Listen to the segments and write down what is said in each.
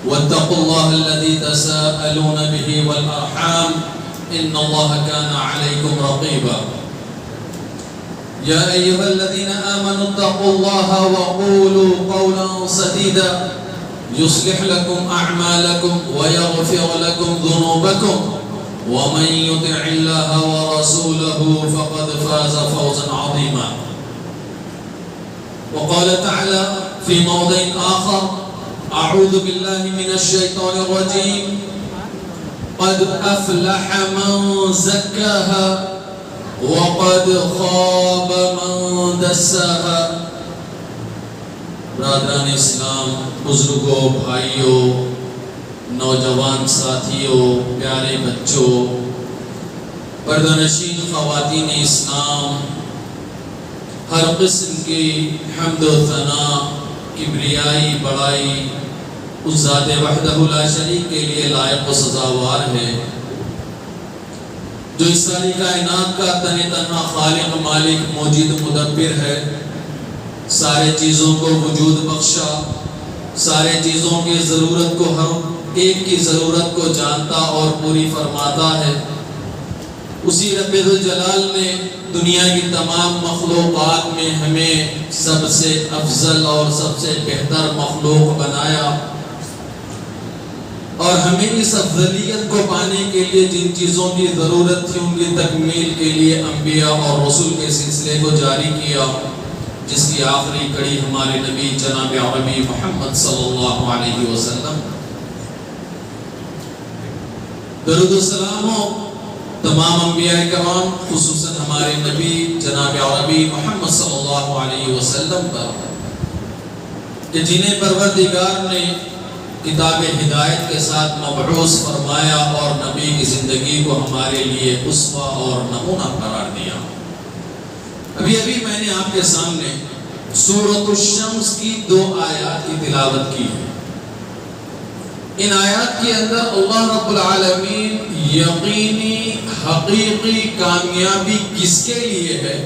واتقوا الله الذي تساءلون به والأرحام إن الله كان عليكم رقيبا يا أيها الذين آمنوا اتقوا الله وقولوا قولا سديدا يصلح لكم أعمالكم ويغفر لكم ذنوبكم ومن يطع الله ورسوله فقد فاز فوزا عظيما. وقال تعالى في موضع آخر: أعوذ بالله من الشيطان الرجيم قد أفلح من زكاها وقد خاب من دساها. برادران اسلام، بزرگوں، بھائیوں، نوجوان ساتھیوں، پیارے بچوں، پردہ نشین خواتین اسلام، ہر قسم کی حمد و ثنا، کبریائی، بڑائی اس ذات وحدہ لا شریک کے لیے لائق و سزاوار ہے جو اس ساری کائنات کا تن تنہا خالق، مالک، موجد، مدبر ہے. سارے چیزوں کو وجود بخشا، سارے چیزوں کی ضرورت کو، ہر ایک کی ضرورت کو جانتا اور پوری فرماتا ہے. اسی رب ذوالجلال نے دنیا کی تمام مخلوقات میں ہمیں سب سے افضل اور سب سے بہتر مخلوق بنایا، اور ہمیں اس افضلیت کو پانے کے لیے جن چیزوں کی ضرورت تھی ان کی تکمیل کے لیے انبیاء اور رسول کے سلسلے کو جاری کیا، جس کی آخری کڑی ہمارے نبی جناب عربی محمد صلی اللہ علیہ وسلم. درود و سلام ہو تمام انبیاء کرام، خصوصاً ہمارے نبی جناب عربی محمد صلی اللہ علیہ وسلم پر، کہ جنہیں پروردگار نے کتاب ہدایت کے ساتھ مبعوث فرمایا اور نبی کی زندگی کو ہمارے لیے اسوہ اور نمونہ قرار دیا. ابھی میں نے آپ کے سامنے سورۃ الشمس کی 2 آیات کی تلاوت کی ہے. ان آیات کے اندر اللہ رب العالمین یقینی حقیقی کامیابی کس کے لیے ہے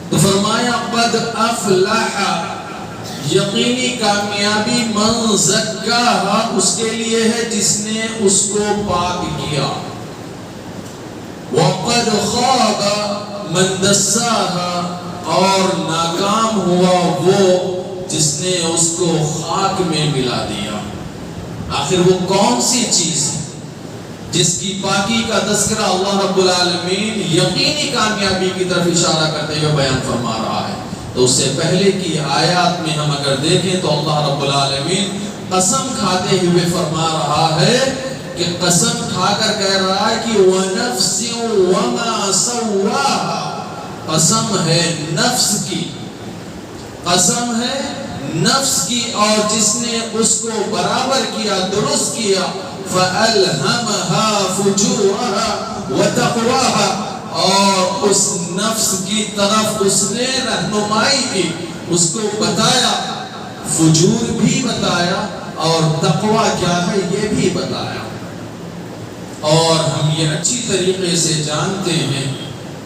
تو فرمایا قد افلح، یقینی کامیابی من زکاہا، اس کے لیے ہے جس نے اس کو پاک کیا. وقد خاب من دساہا، اور ناکام ہوا وہ جس نے اس کو خاک میں ملا دیا. آخر وہ کون سی چیز ہے جس کی پاکی کا تذکرہ اللہ رب العالمین یقینی کامیابی کی طرف اشارہ کرتے ہوئے بیان فرما رہا ہے؟ تو اس سے پہلے کی آیات میں ہم اگر دیکھیں تو اللہ رب العالمین قسم کھاتے ہوئے فرما رہا ہے کہ قسم کھا کر کہہ رہا ہے کہ وَنَفْسٍ وَمَا سَوَّاهَا، قسم ہے نفس کی، قسم ہے نفس کی، اور جس نے اس کو برابر کیا، درست کیا. فَأَلْهَمَهَا فُجُورَهَا وَتَقْوَاهَا، اور اس نفس کی طرف اس نے رہنمائی کی، اس کو بتایا، فجور بھی بتایا اور تقوی کیا ہے یہ بھی بتایا. اور ہم یہ اچھی طریقے سے جانتے ہیں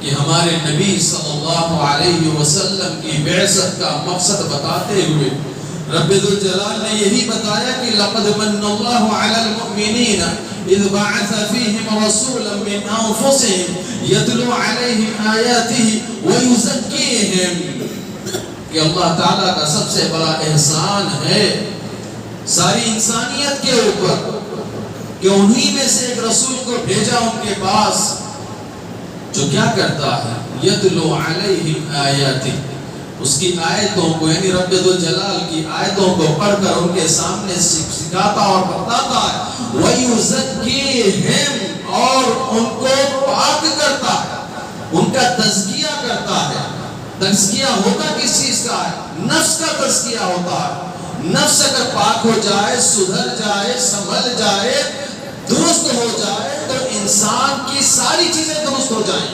کہ ہمارے نبی صلی اللہ علیہ وسلم کی بعثت کا مقصد بتاتے ہوئے رب ذوالجلال نے یہی بتایا کہ لقد من اللہ علی المؤمنین اذ بعث فیہم رسولا من انفسہم یتلو علیہم آیاتہ ویزکیہم، کہ اللہ تعالیٰ کا سب سے بڑا احسان ہے ساری انسانیت کے اوپر کہ انہی میں سے ایک رسول کو بھیجا ان کے پاس جو کیا کرتا ہے، یتلو علیہم آیاتہ، اس کی آیتوں کو، یعنی رب ذوالجلال کی آیتوں کو پڑھ کر ان کے سامنے سکھاتا اور بتاتا ہے. وَيُزَكِّيهِمْ، اور ان کو پاک کرتا ہے، ان کا تزکیہ کرتا ہے. تزکیہ ہوتا کس چیز کا ہے؟ نفس کا تزکیہ ہوتا ہے. نفس اگر پاک ہو جائے، سدھر جائے، سنبھل جائے، درست ہو جائے تو انسان کی ساری چیزیں درست ہو جائیں.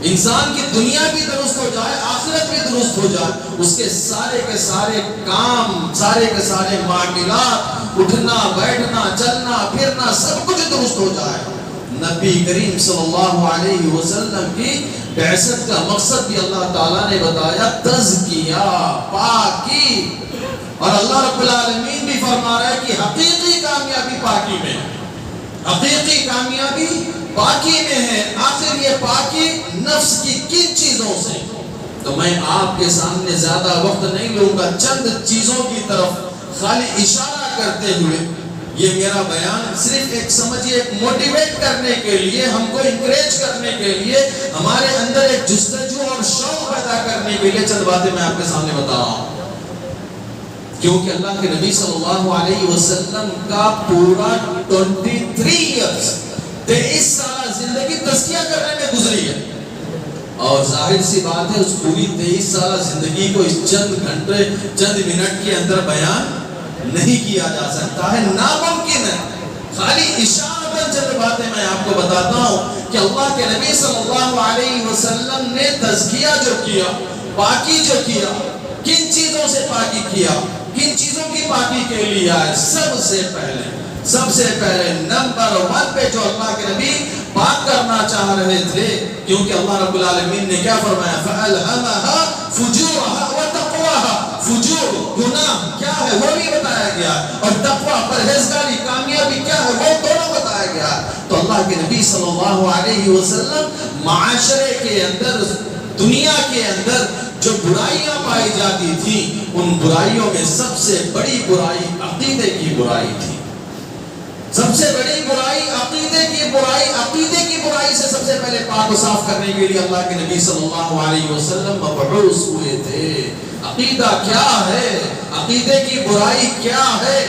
انسان کی دنیا بھی درست ہو جائے، آخرت بھی درست ہو جائے، اس کے سارے کام، سارے کے سارے معاملات، اٹھنا بیٹھنا چلنا پھرنا سب کچھ درست ہو جائے. نبی کریم صلی اللہ علیہ وسلم کی بعثت کا مقصد بھی اللہ تعالیٰ نے بتایا، تزکیہ، پاکی. اور اللہ رب العالمین بھی فرما رہا ہے کہ حقیقی کامیابی پاکی میں ہے، حقیقی کامیابی پاکی میں ہے۔ آخر یہ پاکی نفس کی کن چیزوں سے؟ تو میں آپ کے سامنے زیادہ وقت نہیں لوں گا، چند چیزوں کی طرف خالی اشارہ کرتے ہوئے یہ میرا بیان صرف ایک سمجھیے ایک موٹیویٹ کرنے کے لیے، ہم کو انکریج کرنے کے لیے، ہمارے اندر ایک جستجو اور شوق پیدا کرنے کے لیے چند باتیں میں آپ کے سامنے بتا رہا ہوں۔ کیونکہ اللہ کے نبی صلی اللہ علیہ وسلم کا پورا 23 ایئرز 23 سالہ زندگی تزکیہ کرنے میں گزری ہے، اور ظاہر سی بات ہے اس پوری 23 سالہ زندگی کو اس چند گھنٹے چند منٹ کے اندر بیان نہیں کیا جا سکتا ہے، ناممکن ہے۔ خالی اشارتاً چند باتیں میں آپ کو بتاتا ہوں کہ اللہ کے نبی صلی اللہ علیہ وسلم نے تزکیہ جو کیا، پاکی جو کیا، کن چیزوں سے پاکی کیا، کن چیزوں کی پاکی کے لیے آئے؟ سب سے پہلے نمبر 1 پہ جو اللہ کے نبی پاک کرنا چاہ رہے تھے، کیونکہ اللہ رب العالمین نے کیا فرمایا؟ فَأَلْهَمَهَا فُجُورَهَا وَتَقْوَاهَا۔ فجور گناہ کیا ہے وہ بھی بتایا گیا، اور تقویٰ پرہیزگاری کامیابی کیا ہے وہ دونوں بتایا گیا۔ تو اللہ کے نبی صلی اللہ علیہ وسلم معاشرے کے اندر، دنیا کے اندر جو برائیاں پائی جاتی تھی، ان برائیوں میں سب سے بڑی برائی عقیدے کی برائی تھی۔ سب سے بڑی برائی عقیدے کی برائی، عقیدے کی برائی سے سب سے پہلے پاک و صاف کرنے کے لیے اللہ کے نبی صلی اللہ علیہ وسلم مبعوث ہوئے تھے۔ عقیدہ کیا ہے؟ عقیدے کی برائی کیا ہے؟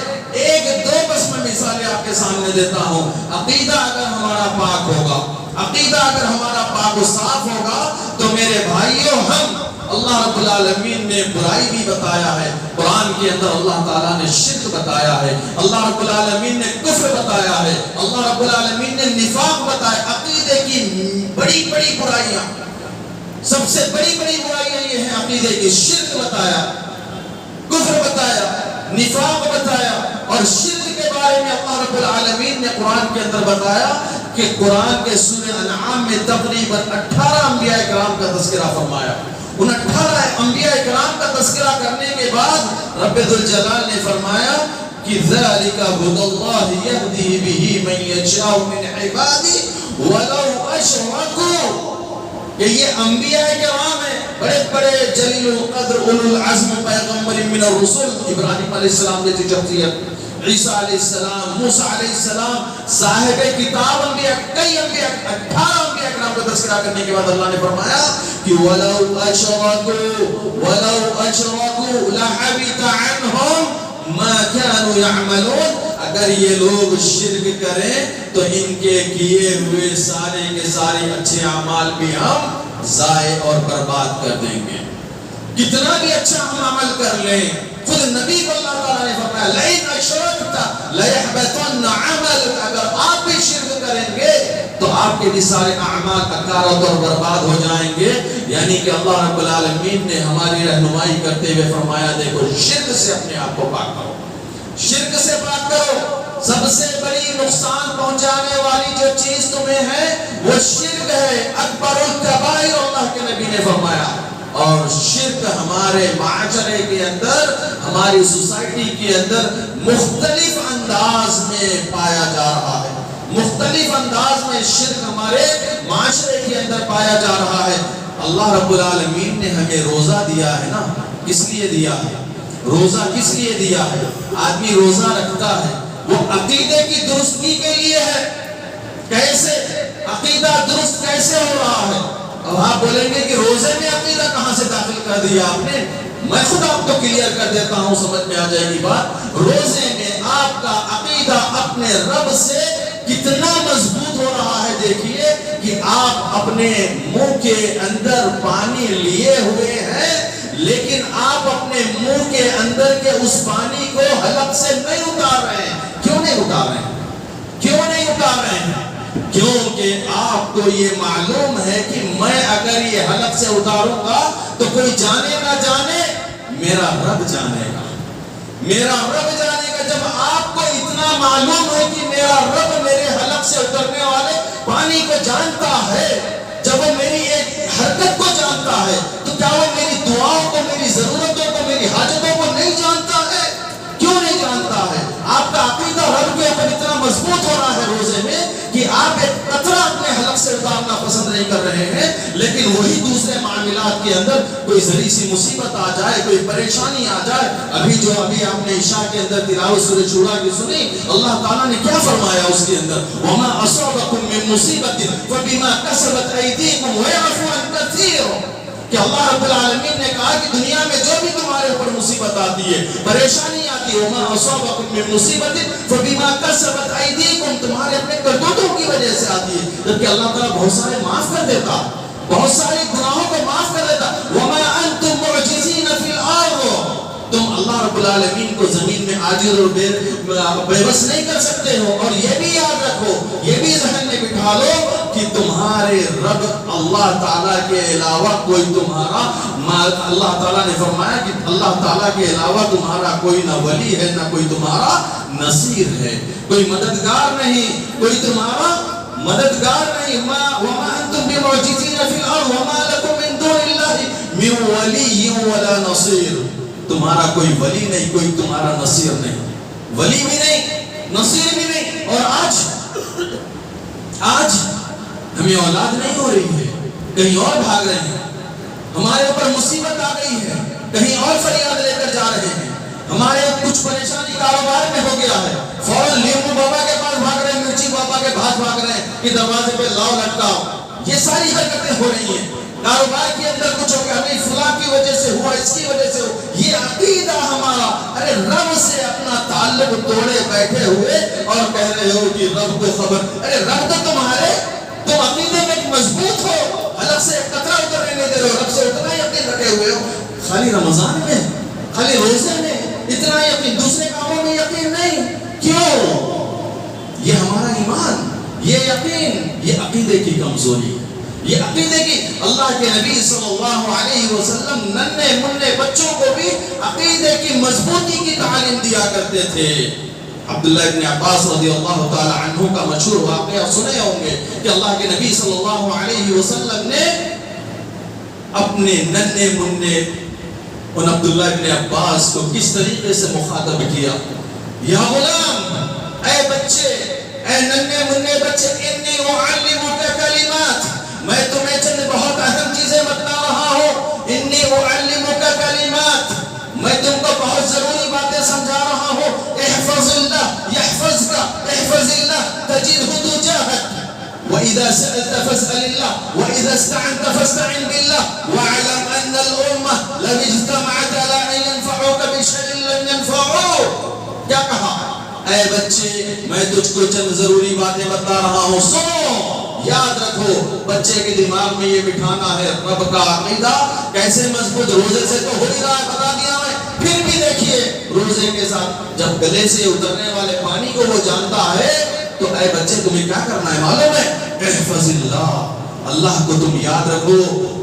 ایک دو بس میں مثالیں آپ کے سامنے دیتا ہوں۔ عقیدہ اگر ہمارا پاک ہوگا، عقیدہ اگر ہمارا پاک و صاف ہوگا تو میرے بھائیوں، ہم اللہ رب العالمین نے برائی بھی بتایا ہے، قرآن کے اندر اللہ تعالیٰ نے شرک بتایا ہے، اللہ رب العالمین نے کفر بتایا ہے، اللہ رب العالمین نے نفاق بتایا۔ عقیدے کی بڑی بڑی برائیاں، سب سے بڑی بڑی برائیاں یہ ہیں عقیدے کی۔ شرک بتایا، کفر بتایا، نفاق بتایا، اور شرک کے بارے میں اللہ رب العالمین نے قرآن کے اندر بتایا کہ قرآن کے سورہ انعام میں تقریباً 18 انبیاء کرام کا تذکرہ فرمایا۔ ان 18 انبیاء کرام کا تذکرہ کرنے کے بعد رب ذوالجلال نے فرمایا کہ ذَلِكَ هُدَى اللَّهِ يَهْدِي بِهِ مَن يَشَاءُ مِنْ عِبَادِهِ وَلَوْ أَشْرَكُوا، کہ یہ انبیاء کرام ہیں، بڑے بڑے جلیل القدر اولو العزم پیغمبر من الرسل، ابراہیم علیہ السلام جیسی شخصیت، عیسیٰ علیہ السلام، موسیٰ علیہ السلام، صاحب کتاب انبیاء، کئی انبیاء، 18 انبیاء کرام کا تذکرہ کرنے کے بعد اللہ نے فرمایا کہ وَلَوْ أَشْرَكُوا لَحَبِطَ عَنْهُمْ مَا كَانُوا يَعْمَلُونَ۔ اگر یہ لوگ شرک کریں تو ان کے کیے ہوئے سارے کے سارے اچھے اعمال بھی ہم ضائع اور برباد کر دیں گے۔ کتنا بھی اچھا ہم عمل کر لیں، خود نبی کو اللہ تعالیٰ نے فرمایا لَئِنْ أَشْرَكْتَ لَيَحْبَطَنَّ عَمَلُكَ، اگر آپ بھی شرک کریں گے تو آپ کے بھی سارے اعمال اکارت اور برباد ہو جائیں گے۔ یعنی کہ اللہ رب العالمین نے ہماری رہنمائی کرتے ہوئے فرمایا دیکھو شرک سے اپنے آپ کو پاک کرو، شرک سے پاک کرو۔ سب سے بڑی نقصان پہنچانے والی جو چیز تمہیں ہے وہ شرک ہے، اکبر الکبائر، اللہ کے نبی نے فرمایا۔ اور شرک ہمارے معاشرے کے اندر، ہماری سوسائٹی کے اندر مختلف انداز میں پایا جا رہا ہے، مختلف انداز میں شرک ہمارے معاشرے کے اندر پایا جا رہا ہے۔ اللہ رب العالمین نے ہمیں روزہ دیا ہے نا، کس لیے دیا ہے؟ روزہ کس لیے دیا ہے؟ آدمی روزہ رکھتا ہے وہ عقیدے کی درستگی کے لیے ہے۔ کیسے عقیدہ درست کیسے ہو رہا ہے؟ اب آپ بولیں گے کہ روزے میں عقیدہ کہاں سے داخل کر دیا آپ نے؟ میں خود آپ کو کلیئر کر دیتا ہوں، سمجھ میں آ جائے گی بات۔ روزے میں آپ کا عقیدہ اپنے رب سے کتنا مضبوط ہو رہا ہے، دیکھیے کہ آپ اپنے منہ کے اندر پانی لیے ہوئے ہیں، لیکن آپ اپنے منہ کے اندر کے اس پانی کو حلق سے نہیں اتار رہے ہیں۔ کیوں نہیں اتار رہے ہیں؟ کیوں نہیں اتار رہے ہیں؟ کیونکہ آپ کو یہ معلوم ہے کہ میں اگر یہ حلق سے اتاروں گا تو کوئی جانے نہ جانے، میرا رب جانے گا، میرا رب جانے گا۔ جب آپ کو اتنا معلوم ہے کہ میرا رب میرے حلق سے اترنے والے پانی کو جانتا ہے، جب وہ میری ایک حرکت کو جانتا ہے تو کیا وہ میری دعاؤں کو، میری ضرورتوں کو، میری حاجتوں کو نہیں جانتا ہے؟ کیوں نہیں جانتا ہے؟ آپ کا وہی دوسرے معاملات کے اندر کوئی ذری سی مصیبت آ جائے، کوئی پریشانی آ جائے. ابھی آپ نے عشاء کے اندر تلاوت سورہ شورى کی سنی، اللہ تعالیٰ نے کیا فرمایا اس کے اندر؟ وَمَا أَصَابَكُم مِّن مُّصِيبَةٍ فَبِمَا كَسَبَتْ أَيْدِيكُمْ وَيَعْفُو عَن كَثِيرٍ. کہ اللہ رب العالمین نے کہا کہ دنیا میں جو بھی تمہارے اوپر مصیبت آتی ہے، پریشانی آتی ہے، وَمَا أَصَابَكُم مِّن مُّصِيبَةٍ فَبِمَا كَسَبَتْ أَيْدِيكُمْ، تمہارے اپنے کرتوتوں کی وجہ سے آتی ہے. جبکہ اللہ تعالیٰ بہت سارے معاف کر دیتا، بہت سارے گناہوں کو معاف کر دیتا. وَمَا أَنتُم مُعْجِزِينَ فِي الْأَرْضِ، تم اللہ رب العالمین کو زمین میں عاجز اور بے بس نہیں کر سکتے ہو. اور یہ بھی یاد رکھو، یہ بھی ذہن میں بٹھا لو کہ تمہارے رب اللہ تعالیٰ کے علاوہ کوئی تمہارا، اللہ تعالیٰ نے فرمایا کہ اللہ تعالیٰ کے علاوہ تمہارا کوئی نہ ولی ہے نہ کوئی تمہارا نصیر ہے، کوئی مددگار نہیں، کوئی تمہارا مددگار نہیں. وَمَا أَنْتُمْ بِمُعْجِزِينَ فِي الْأَرْضِ وَمَا لَكُم مِّن دُونِ اللَّهِ مِن وَلِيٍّ وَلَا نَصِيرٍ. تمہارا کوئی ولی نہیں، کوئی تمہارا نصیر نہیں، ولی بھی نہیں، نصیر بھی نہیں. اور آج ہمیں اولاد نہیں ہو رہی ہے، کہیں اور بھاگ رہے ہیں، ہمارے اوپر مصیبت آ گئی ہے، کہیں اور فریاد لے کر جا رہے ہیں، ہمارے کچھ پریشانی کاروبار میں ہو گیا ہے، فوراً لیمو بابا کے پاس بھاگ رہے ہیں، مرچی بابا کے پاس بھاگ رہے ہیں کہ دروازے پہ لاؤ لٹکاؤ. یہ ساری حرکتیں ہو رہی ہیں. کاروبار کے اندر کچھ ہو گیا، نہیں فلاں کی وجہ سے ہوا، اس کی وجہ سے ہوا. یہ عقیدہ ہمارا، ارے رب سے اپنا تعلق توڑے بیٹھے ہوئے اور کہہ رہے ہو کہ رب کو خبر. ارے رب تو تمہارے، تم عقیدے میں مضبوط ہو، حلق سے قطرہ اترنے نہیں دے رہے ہو، رب سے اتنا یقین رکھے ہوئے ہو. خالی رمضان میں، خالی روزے میں اتنا یقین، دوسرے کاموں میں یقین نہیں. کیوں؟ یہ ہمارا ایمان، یہ یقین، یہ عقیدے کی کمزوری، یہ عقیدے کی. اللہ کے نبی صلی اللہ علیہ وسلم ننھے منھے بچوں کو بھی عقیدے کی مضبوطی کی تعلیم دیا کرتے تھے. عبداللہ ابن عباس رضی اللہ تعالی عنہ کا مشہور واقعہ سنے ہوں گے کہ اللہ کے نبی صلی اللہ علیہ وسلم نے اپنے ننھے منھے ان عبداللہ ابن عباس کو کس طریقے سے مخاطب کیا. یا غلام، اے بچے، اے ننھے منھے بچے، انی اعلمک کلمات، میں تمہیں چند بہت اہم چیزیں بتا رہا ہوں. انی اعلمک کلمات، میں تم کو بہت ضروری باتیں سمجھا رہا ہوں. احفظ اللہ یحفظک، احفظ اللہ تجدہ تجاہک، وَإِذَا سَأَلْتَ فَاسْأَلِ اللَّهَ وَإِذَا اسْتَعَنْتَ فَاسْتَعِنْ بِاللَّهِ وَاعْلَمْ أَنَّ الْأُمَّةَ لَوِ اجْتَمَعَتْ عَلَىٰ أَن يَنفَعُوكَ بِشَيْءٍ لَّن يَنفَعُوكَ. کیا کہا؟ اے بچے، میں تجھ کو چند ضروری باتیں بتا رہا ہوں، سنو، یاد رکھو. بچے کے دماغ میں یہ بٹھانا ہے رب کا عقیدہ کیسے مضبوط. روزے سے تو ہو ہی رہا ہے، بتا دیا میں. پھر بھی دیکھیے روزے کے ساتھ جب گلے سے اترنے والے پانی کو وہ جانتا ہے تو اے بچے تمہیں کیا کرنا ہے معلوم ہے؟ احفظ اللہ، اللہ کو تم یاد رکھو،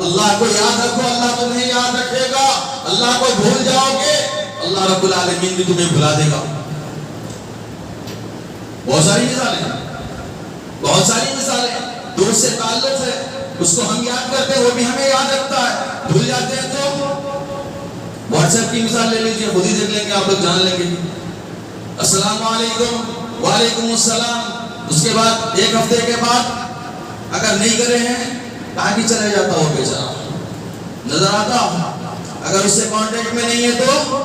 اللہ کو یاد رکھو، اللہ تمہیں یاد رکھے گا. اللہ کو بھول جاؤ گے اللہ رب العالمین بھی تمہیں بھلا دے گا. بہت ساری مثالیں، بہت ساری مثالیں. دوست سے تعلق ہے، اس کو ہم یاد کرتے ہیں، وہ بھی ہمیں یاد رکھتا ہے. بھول جاتے ہیں تو واٹس ایپ کی مثال لے لیجیے، خود ہی دیکھ لیں گے، آپ لوگ جان لیں گے. السلام علیکم، وعلیکم السلام. اس کے بعد ایک ہفتے کے بعد اگر نہیں کرے ہیں کہاں کی چلے جاتا ہو بیچارہ، نظر آتا. اگر اس سے کانٹیکٹ میں نہیں ہے تو،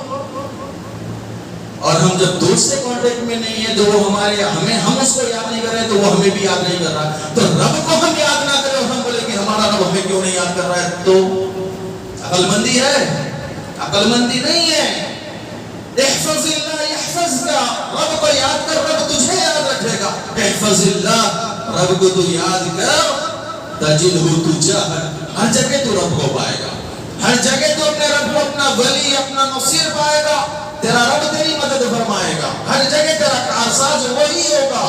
اور ہم جب دوست سے کانٹیکٹ میں نہیں ہے تو وہ ہم اس کو یاد نہیں کر رہے تو وہ ہمیں بھی یاد نہیں کر رہا. تو رب کو ہم یاد نہ کریں اور ہم بولے کہ ہمارا رب ہمیں کیوں نہیں یاد کر رہا ہے، تو عقل مندی ہے؟ عقل مندی نہیں ہے. احفظ اللہ یحفظک، رب کو یاد کر، رب تجھے یاد رکھے گا. احفظ اللہ، رب کو تو یاد کر، تجدہ تجاہک، ہر جگہ تو رب کو پائے گا، ہر جگہ تو اپنے رب کو، اپنا ولی، اپنا نصیر پائے گا. تیرا رب تیری مدد فرمائے گا، ہر جگہ تیرا کارساز وہی ہوگا،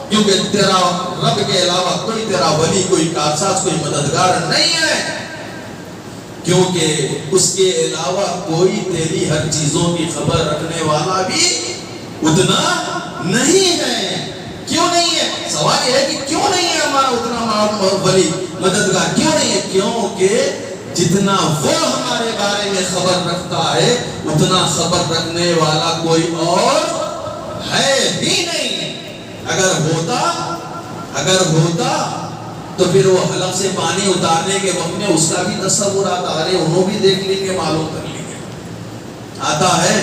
کیونکہ تیرا رب کے علاوہ کوئی تیرا ولی، کوئی کارساز، کوئی مددگار نہیں ہے. کیونکہ اس کے علاوہ کوئی تیری ہر چیزوں کی خبر رکھنے والا بھی اتنا نہیں ہے. کیوں نہیں ہے؟ سوال یہ ہے کہ کیوں نہیں ہے ہمارا اتنا ولی مددگار؟ کیوں نہیں ہے؟ کیونکہ جتنا وہ ہمارے بارے میں خبر رکھتا ہے اتنا خبر رکھنے والا کوئی اور ہے ہی نہیں. اگر ہوتا تو پھر وہ حلق سے پانی اتارنے کے وقت میں اس کا بھی تصورات آ رہے، انہوں بھی دیکھ لیں گے، معلوم کر لیں گے۔ آتا ہے؟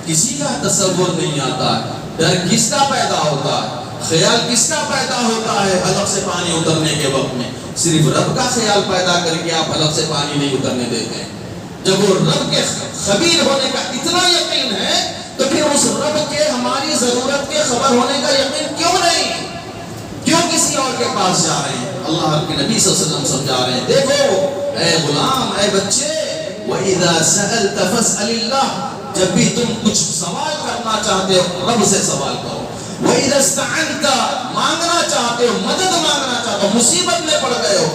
کسی کا تصور نہیں آتا ہے۔ ڈر کس کا پیدا ہوتا ہے، خیال کس کا پیدا ہوتا ہے حلق سے پانی اترنے کے وقت میں؟ صرف رب کا خیال پیدا کر کے آپ حلق سے پانی نہیں اترنے دیتے ہیں۔ جب وہ رب کے خبیر ہونے کا اتنا یقین ہے تو پھر اس رب کے ہماری ضرورت کے خبر ہونے کا یقین کیوں نہیں؟ کیوں کسی اور کے پاس جا رہے ہیں؟ اللہ کے نبی صلی اللہ علیہ وسلم سمجھا رہے ہیں، دیکھو اے غلام، اے بچے، وَإِذَا سَأَلْتَ فَاسْأَلِ اللَّهِ، جب بھی تم کچھ سوال کرنا چاہتے ہو رب سے سوال کرو۔ وَإِذَا اسْتَعَنْتَ، مانگنا چاہتے ہو، مدد مانگنا چاہتے ہو، مصیبت میں پڑ گئے ہو،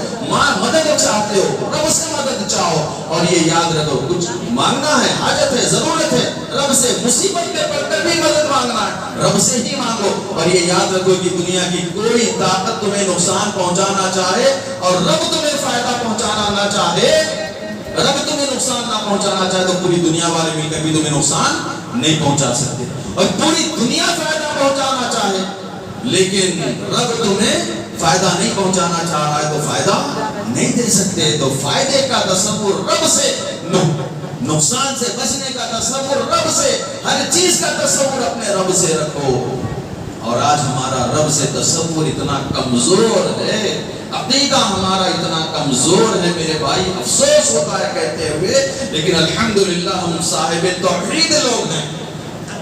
مدد چاہتے ہو، رب سے مدد چاہو۔ اور یہ یاد رکھو، کچھ مانگنا ہے، حاجت ہے، ضرورت ہے، رب سے، مصیبت میں پڑ کر بھی مدد مانگنا ہے، رب سے ہی مانگو۔ اور یہ یاد رکھو کہ دنیا کی کوئی طاقت تمہیں نقصان پہنچانا چاہے اور رب تمہیں فائدہ پہنچانا نہ چاہے، رب تمہیں نقصان نہ پہنچانا چاہے تو پوری دنیا والے مل کر بھی تمہیں نقصان نہیں پہنچا سکتے۔ اور پوری دنیا فائدہ پہنچانا چاہے لیکن رب تمہیں فائدہ نہیں پہنچانا چاہ رہا ہے تو فائدہ نہیں دے سکتے۔ تو فائدے کا تصور رب سے، نقصان سے بچنے کا تصور رب سے، ہر چیز کا تصور اپنے رب سے رکھو۔ اور آج ہمارا رب سے تصور اتنا کمزور ہے، عقیدہ ہمارا اتنا کمزور ہے میرے بھائی، افسوس ہوتا ہے کہتے ہوئے، لیکن الحمدللہ ہم صاحب توحید لوگ ہیں،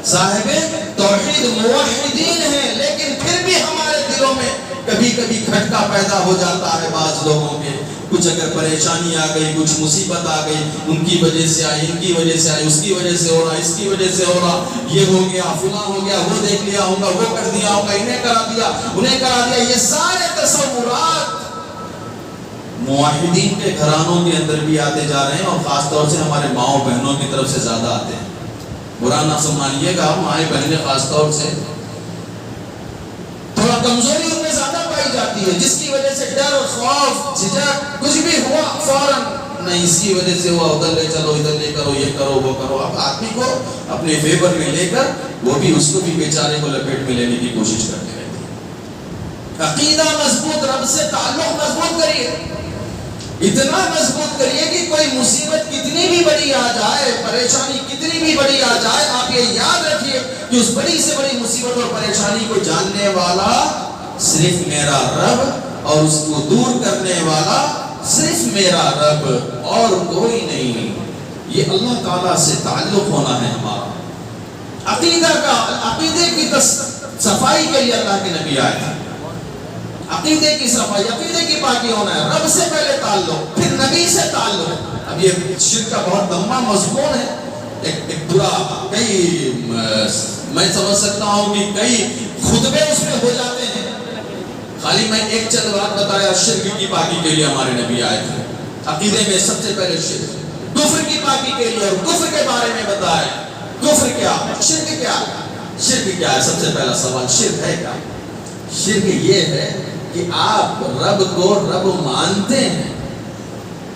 صاحب توحید موحدین ہیں، لیکن پھر بھی ہمارے دلوں میں کبھی کبھی کھٹکا پیدا ہو جاتا ہے بعض لوگوں کے۔ کچھ اگر پریشانی آ گئی، کچھ مصیبت آ گئی، ان کی وجہ سے آئی، ان کی وجہ سے آئی، اس کی وجہ سے ہو رہا، اس کی وجہ سے ہو رہا، یہ ہو گیا، فلاں ہو گیا، وہ دیکھ لیا ہوگا، وہ کر دیا ہوگا، انہیں کرا دیا، انہیں کرا دیا، یہ سارے تصورات موحدین کے گھرانوں کے اندر بھی آتے جا رہے ہیں، اور خاص طور سے ہمارے ماؤں بہنوں کی طرف سے زیادہ آتے ہیں۔ برا نہ سمجھیے گا، مائیں بہنیں خاص طور سے تھوڑا کمزوری ان میں زیادہ پائی جاتی ہے، جس کی وجہ سے ڈر، خوف، جھجک، کچھ بھی ہوا فوراً نہیں، اس کی وجہ سے ہوا، ادھر لے چلو، ادھر لے کرو، یہ کرو، وہ کرو۔ اب آدمی کو اپنے فیور میں لے کر وہ بھی اس کو بھی بیچارے کو لپیٹ میں لینے کی کوشش کرتے رہتے ہیں۔ عقیدہ مضبوط، رب سے تعلق مضبوط کریے، اتنا مضبوط کریے کہ کوئی مصیبت کتنی بھی بڑی آ جائے، پریشانی کتنی بھی بڑی آ جائے، آپ یہ یاد رکھیے کہ اس بڑی سے بڑی مصیبت اور پریشانی کو جاننے والا صرف میرا رب، اور اس کو دور کرنے والا صرف میرا رب، اور کوئی نہیں۔ یہ اللہ تعالیٰ سے تعلق ہونا ہے ہمارا۔ عقیدے کی صفائی کے لیے اللہ کے نبی آئے ہیں، عقیدے کی صفائی، عقیدے کی پاکی ہونا ہے، رب سے پہلے تعلق، پھر نبی سے تعلق۔ اب یہ شرک کا بہت لمبا مضمون ہے، ایک پورا کئی میں سمجھ سکتا ہوں کہ کئی خطبے اس میں ہو جاتے ہیں، خالی میں ایک چند بات بتایا شرک کی پاکی کے لیے ہمارے نبی آئے تھے۔ عقیدے میں سب سے پہلے شرک، کفر کی پاکی کے لیے، اور کفر کے بارے میں بتایا کفر کیا، شرک کیا، شرک کیا ہے۔ سب سے پہلا سوال شرک ہے کیا؟ شرک یہ ہے کہ آپ رب کو رب مانتے ہیں۔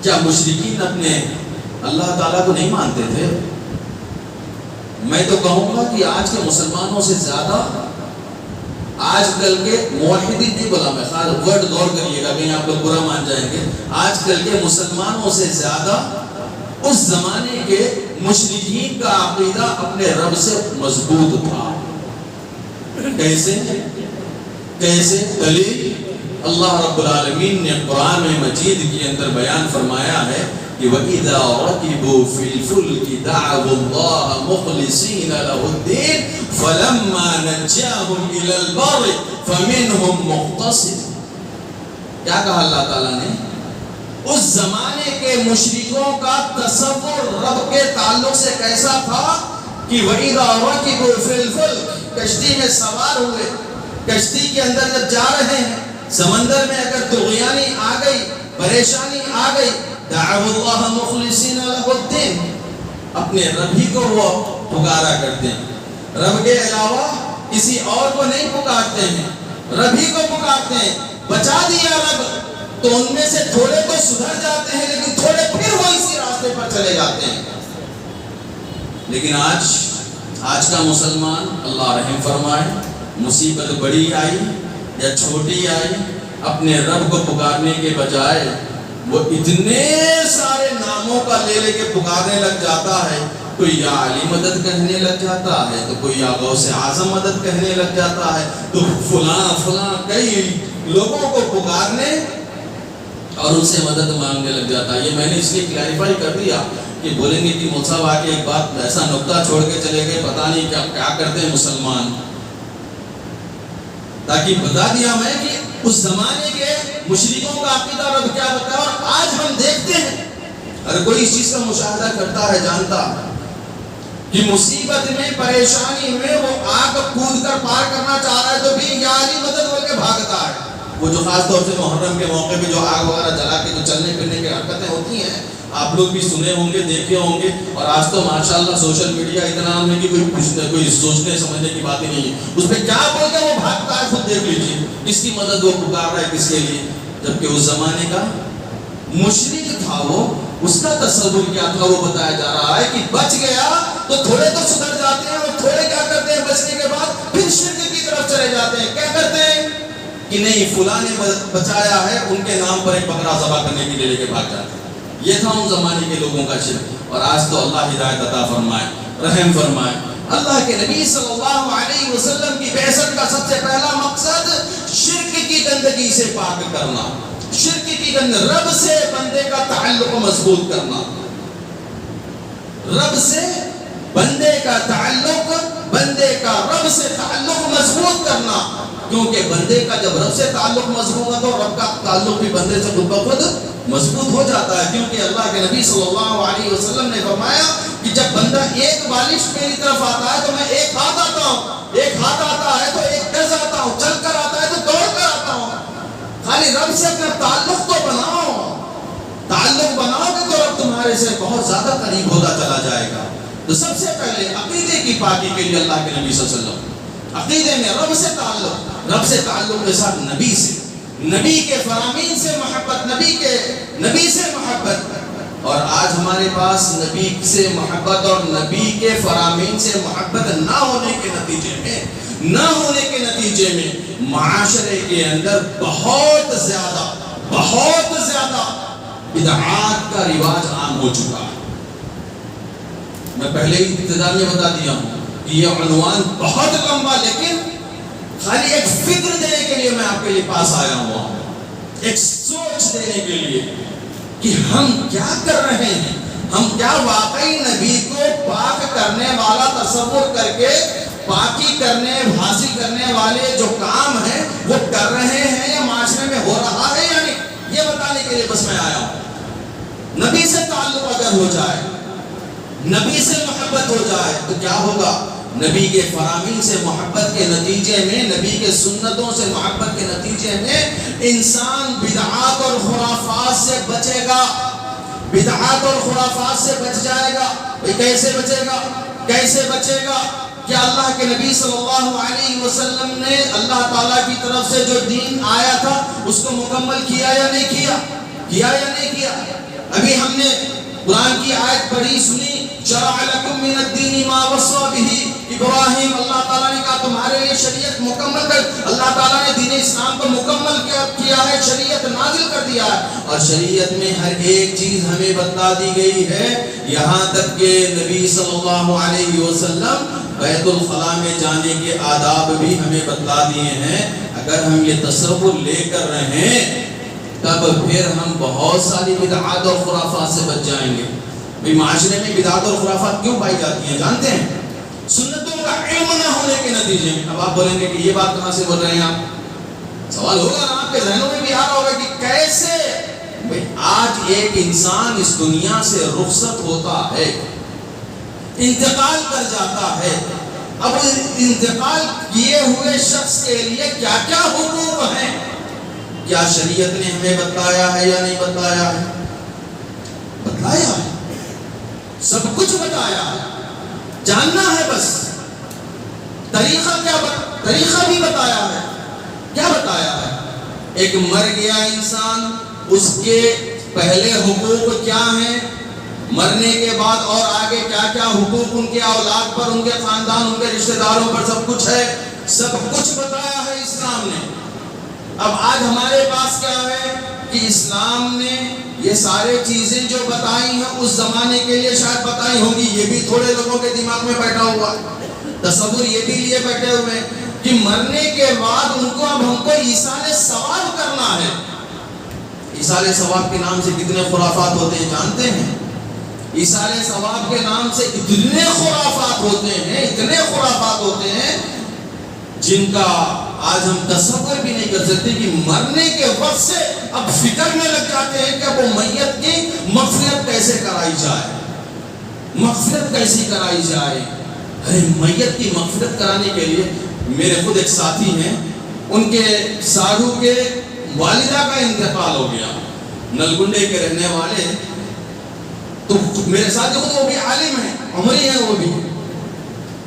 کیا مشرکین اپنے اللہ تعالیٰ کو نہیں مانتے تھے؟ میں تو کہوں گا کہ آج کے مسلمانوں سے زیادہ، آج کل کے موحدین نہیں بولا میں، خیر ورڈ غور کریے گا، کہیں آپ لوگ برا مان جائیں گے، آج کل کے مسلمانوں سے زیادہ اس زمانے کے مشرکین کا عقیدہ اپنے رب سے مضبوط تھا۔ کیسے؟ دلیل اللہ رب العالمین نے قرآن مجید کے اندر بیان فرمایا ہے کہ وَإِذَا رَكِبُوا فِي الْفُلْكِ دَعَوُا اللَّهَ مُخْلِصِينَ لَهُ الدِّينَ فَلَمَّا نَجَّاهُمْ إِلَى الْبَرِّ فَمِنْهُمْ مُقْتَصِدٌ۔ کیا کہا اللہ تعالیٰ نے؟ اس زمانے کے مشرکوں کا تصور رب کے تعلق سے کیسا تھا کہ وَإِذَا رَكِبُوا فِي الْفُلْكِ، کشتی میں سوار ہوئے، کشتی کے اندر جب جا رہے ہیں، سمندر میں اگر طغیانی آ گئی، پریشانی آ گئی، دعوا اللہ مخلصین لہ الدین، اپنے رب ہی کو وہ پکارا کرتے ہیں، رب کے علاوہ کسی اور کو نہیں پکارتے ہیں، رب ہی کو پکارتے ہیں۔ بچا دیا رب تو ان میں سے تھوڑے تو سدھر جاتے ہیں، لیکن تھوڑے پھر وہ اسی راستے پر چلے جاتے ہیں۔ لیکن آج کا مسلمان، اللہ رحم فرمائے، مصیبت بڑی آئی یا چھوٹی آئی، اپنے رب کو پکارنے کے بجائے وہ اتنے سارے ناموں کا لے لے کے پکارنے لگ جاتا ہے. کوئی یا علی مدد کہنے لگ جاتا ہے، تو کوئی یا غوث اعظم مدد کہنے لگ جاتا ہے، تو فلاں کئی لوگوں کو پکارنے اور ان سے مدد مانگنے لگ جاتا ہے. یہ میں نے اس لیے کلیریفائی کر دیا کہ بولیں گے کہ مولوی صاحب آ کے ایک بات ایسا نقطہ چھوڑ کے چلے گئے، پتہ نہیں کیا کرتے ہیں مسلمان. تاکہ بتا دیا میں کہ اس زمانے کے مشرکوں کا عقیدہ رب کیا بتایا، اور آج ہم دیکھتے ہیں اگر کوئی اس چیز کا مشاہدہ کرتا ہے جانتا کہ مصیبت میں پریشانی میں وہ آگ کود کر پار کرنا چاہ رہا ہے تو بھی یا علی مدد بول کے بھاگتا ہے. وہ جو خاص طور سے محرم کے موقع پہ جو آگ وغیرہ جلا کے جو چلنے پھرنے کی حرکتیں ہوتی ہیں، آپ لوگ بھی سنے ہوں گے، دیکھے ہوں گے. اور آج تو ماشاءاللہ سوشل میڈیا اتنا عام ہے کہ کوئی سوچنے سمجھنے کی بات ہی نہیں ہے. اس پہ کیا بول کے وہ بھاگتا ہے خود دیکھ لیجیے. کس کی مدد وہ پکار رہا ہے، کس کے لیے. جبکہ اس زمانے کا مشرک تھا وہ، اس کا تصور کیا تھا وہ بتایا جا رہا ہے کہ بچ گیا تو تھوڑے تو سدھر جاتے ہیں، اور تھوڑے کیا کرتے ہیں بچنے کے بعد پھر شرک کی طرف چلے جاتے ہیں. کیا کرتے ہیں کہ نہیں فلاں نے بچایا ہے، ان کے نام پر ایک بکرا ذبح کرنے کے لیے لے کے بھاگ جاتے ہیں. یہ تھا ان زمانے کے لوگوں کا شرک. اور آج تو اللہ ہدایت عطا فرمائے، رحم فرمائے. اللہ کے نبی صلی اللہ علیہ وسلم کی بعثت کا سب سے پہلا مقصد شرک کی گندگی سے پاک کرنا، شرک کی گندگی، رب سے بندے کا تعلق مضبوط کرنا، رب سے بندے کا تعلق، بندے کا رب سے تعلق مضبوط کرنا. کیونکہ بندے کا جب رب سے تعلق مضبوط ہوتا ہے تو رب کا تعلق بھی بندے سے خود بخود مضبوط ہو جاتا ہے. کیونکہ اللہ کے نبی صلی اللہ علیہ وسلم نے فرمایا کہ جب بندہ ایک بالش میری طرف آتا ہے تو میں ایک ہاتھ آتا ہوں، ایک ہاتھ آتا ہے تو ایک گز آتا ہوں، چل کر آتا ہے تو دوڑ کر آتا ہوں. خالی رب سے اپنا تعلق تو بناؤ، تعلق بناؤ کہ تو رب تمہارے سے بہت زیادہ قریب ہوتا چلا جائے گا. تو سب سے پہلے عقیدے کی پاکی کے لیے اللہ کے نبی صلی اللہ علیہ وسلم عقیدے میں رب سے تعلق، رب سے تعلق کے ساتھ نبی سے، نبی کے فرامین سے محبت، نبی سے محبت. اور آج ہمارے پاس نبی سے محبت اور نبی کے فرامین سے محبت نہ ہونے کے نتیجے میں معاشرے کے اندر بہت زیادہ بدعات کا رواج عام ہو چکا ہے. میں پہلے ہی ابتدا میں بتا دیا ہوں کہ یہ عنوان بہت لمبا، لیکن خالی ایک فکر دینے کے لیے میں آپ کے لیے پاس آیا ہوا ہوں، ایک سوچ دینے کے لیے کہ ہم کیا کر رہے ہیں. ہم کیا واقعی نبی کو پاک کرنے والا تصور کر کے پاکی کرنے حاصل کرنے والے جو کام ہیں وہ کر رہے ہیں یا معاشرے میں ہو رہا ہے یا نہیں، یہ بتانے کے لیے بس میں آیا ہوں. نبی سے تعلق اگر ہو جائے، نبی سے محبت ہو جائے تو کیا ہوگا؟ نبی کے فرامین سے محبت کے نتیجے میں، نبی کے سنتوں سے محبت کے نتیجے میں انسان بدعات اور خرافات سے بچے گا، بدعات اور خرافات سے بچ جائے گا. کیسے بچے گا؟ کہ اللہ کے نبی صلی اللہ علیہ وسلم نے اللہ تعالیٰ کی طرف سے جو دین آیا تھا اس کو مکمل کیا یا نہیں کیا. ابھی ہم نے قرآن کی آیت پڑھی سنی، شرع لکم من الدین ما وصى به ابراہیم. اللہ تعالیٰ نے کہا تمہارے لیے شریعت مکمل کر، اللہ تعالیٰ نے دین اسلام کو مکمل کیا ہے، شریعت نازل کر دیا ہے. اور شریعت میں ہر ایک چیز ہمیں بتلا دی گئی ہے، یہاں تک کہ نبی صلی اللہ علیہ وسلم بیت الخلاء میں جانے کے آداب بھی ہمیں بتلا دیے ہیں. اگر ہم یہ تصور لے کر رہے ہیں تب پھر ہم بہت ساری بدعات اور خرافات سے بچ جائیں گے. معاشرے میں بدعات اور خرافات کیوں پائی جاتی ہیں جانتے ہیں؟ سنتوں کا علم نہ ہونے کے نتیجے میں. اب آپ بولیں گے کہ یہ بات کہاں سے بول رہے ہیں آپ؟ سوال ہوگا نا آپ کے ذہنوں میں بھی آ رہا ہوگا کہ کیسے آج ایک انسان اس دنیا سے رخصت ہوتا ہے، انتقال کر جاتا ہے. اب انتقال کیے ہوئے شخص کے لیے کیا کیا حقوق ہیں؟ کیا شریعت نے ہمیں بتایا ہے یا نہیں بتایا ہے؟ بتایا ہے، سب کچھ بتایا ہے، جاننا ہے بس. طریقہ بھی بتایا ہے. کیا بتایا ہے؟ ایک مر گیا انسان، اس کے پہلے حقوق کیا ہیں، مرنے کے بعد اور آگے کیا کیا حقوق ان کے اولاد پر، ان کے خاندان، ان کے رشتہ داروں پر سب کچھ ہے. سب کچھ بتایا ہے اسلام نے. اب آج ہمارے پاس کیا ہے کہ اسلام نے یہ سارے چیزیں جو بتائی ہیں اس زمانے کے لیے شاید بتائی ہوں گی، یہ بھی تھوڑے لوگوں کے دماغ میں بیٹھا ہوا ہے، تصور یہ بھی لیے بیٹھے ہوئے ہیں کہ مرنے کے بعد ان کو اب ہم کو ایصال ثواب کرنا ہے۔ ایصال ثواب کے نام سے کتنے خرافات ہوتے ہیں جانتے ہیں؟ ایصال ثواب کے نام سے اتنے خرافات ہوتے ہیں، اتنے خرافات ہوتے ہیں جن کا آج ہم تصور بھی نہیں کر سکتے کہ مرنے کے وقت سے اب فکر میں لگ جاتے ہیں کہ وہ میت کی مغفرت کیسے کرائی جائے، مغفرت کیسی کرائی جائے۔ میت کی مغفرت کرانے کے لیے میرے خود ایک ساتھی ہیں، ان کے ساڑھو کے والدہ کا انتقال ہو گیا، نلگنڈے کے رہنے والے، تو میرے ساتھی خود وہ بھی عالم ہیں، عمری ہیں وہ بھی،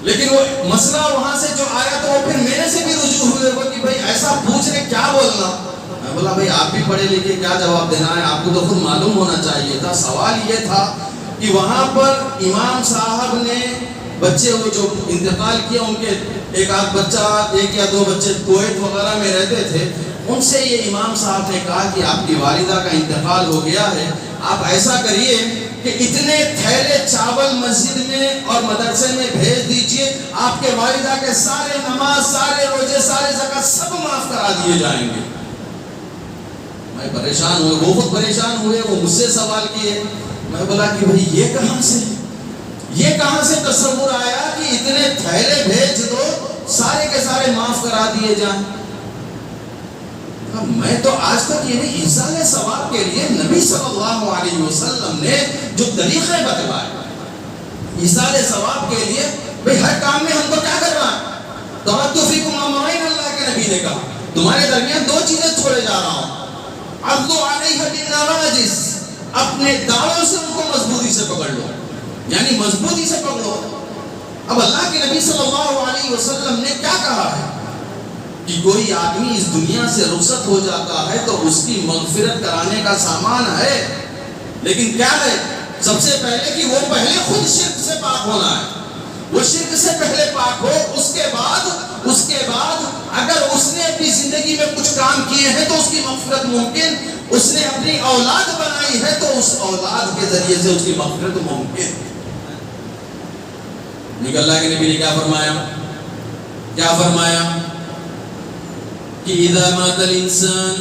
لیکن وہ مسئلہ وہاں سے جو آیا تو وہ پھر میرے سے بھی رجوع ہوئے وہ کہ بھائی ایسا پوچھ رہے کیا بولنا۔ میں بولا بھائی آپ بھی پڑھے لکھے، کیا جواب دینا ہے، آپ کو تو خود معلوم ہونا چاہیے تھا۔ سوال یہ تھا کہ وہاں پر امام صاحب نے بچے وہ جو انتقال کیا، ان کے ایک آدھ بچہ، ایک یا دو بچے کویت وغیرہ میں رہتے تھے، ان سے یہ امام صاحب نے کہا کہ آپ کی والدہ کا انتقال ہو گیا ہے، آپ ایسا کریے کہ اتنے تھیلے چاول مسجد میں اور مدرسے میں بھیج دیجئے، آپ کے والدہ کے سارے نماز، سارے روزے، سارے زکوٰۃ سب معاف کرا دیے جائیں گے۔ میں پریشان ہوئے، وہ خود پریشان ہوئے، وہ مجھ سے سوال کیے۔ میں بولا کہ بھائی یہ کہاں سے تصور آیا کہ اتنے تھیلے بھیج دو، سارے کے سارے معاف کرا دیے جائیں۔ میں تو آج تک یہ نہیں، ایصال ثواب کے لیے نبی صلی اللہ علیہ وسلم نے جو طریقے بتائے، ایصال ثواب کے لیے بھئی ہر کام میں ہم کو کیا کرنا ہے؟ ترکت فیکم امرین، اللہ کے نبی نے کہا تمہارے درمیان دو چیزیں چھوڑے جا رہا ہوں، عضوا علیہ بالنواجذ، اپنے داڑھوں سے ان کو مضبوطی سے پکڑ لو، یعنی مضبوطی سے پکڑو۔ اب اللہ کے نبی صلی اللہ علیہ وسلم نے کیا کہا ہے کہ کوئی آدمی اس دنیا سے رخصت ہو جاتا ہے تو اس کی مغفرت کرانے کا سامان ہے، لیکن کیا ہے؟ سب سے پہلے کہ وہ پہلے خود شرک سے پاک ہونا ہے، وہ شرک سے پہلے پاک ہو، اس کے بعد اگر اس نے اپنی زندگی میں کچھ کام کیے ہیں تو اس کی مغفرت ممکن، اس نے اپنی اولاد بنائی ہے تو اس اولاد کے ذریعے سے اس کی مغفرت ممکن۔ لیکن اللہ کے نبی نے کیا فرمایا کہ اذا مات الانسان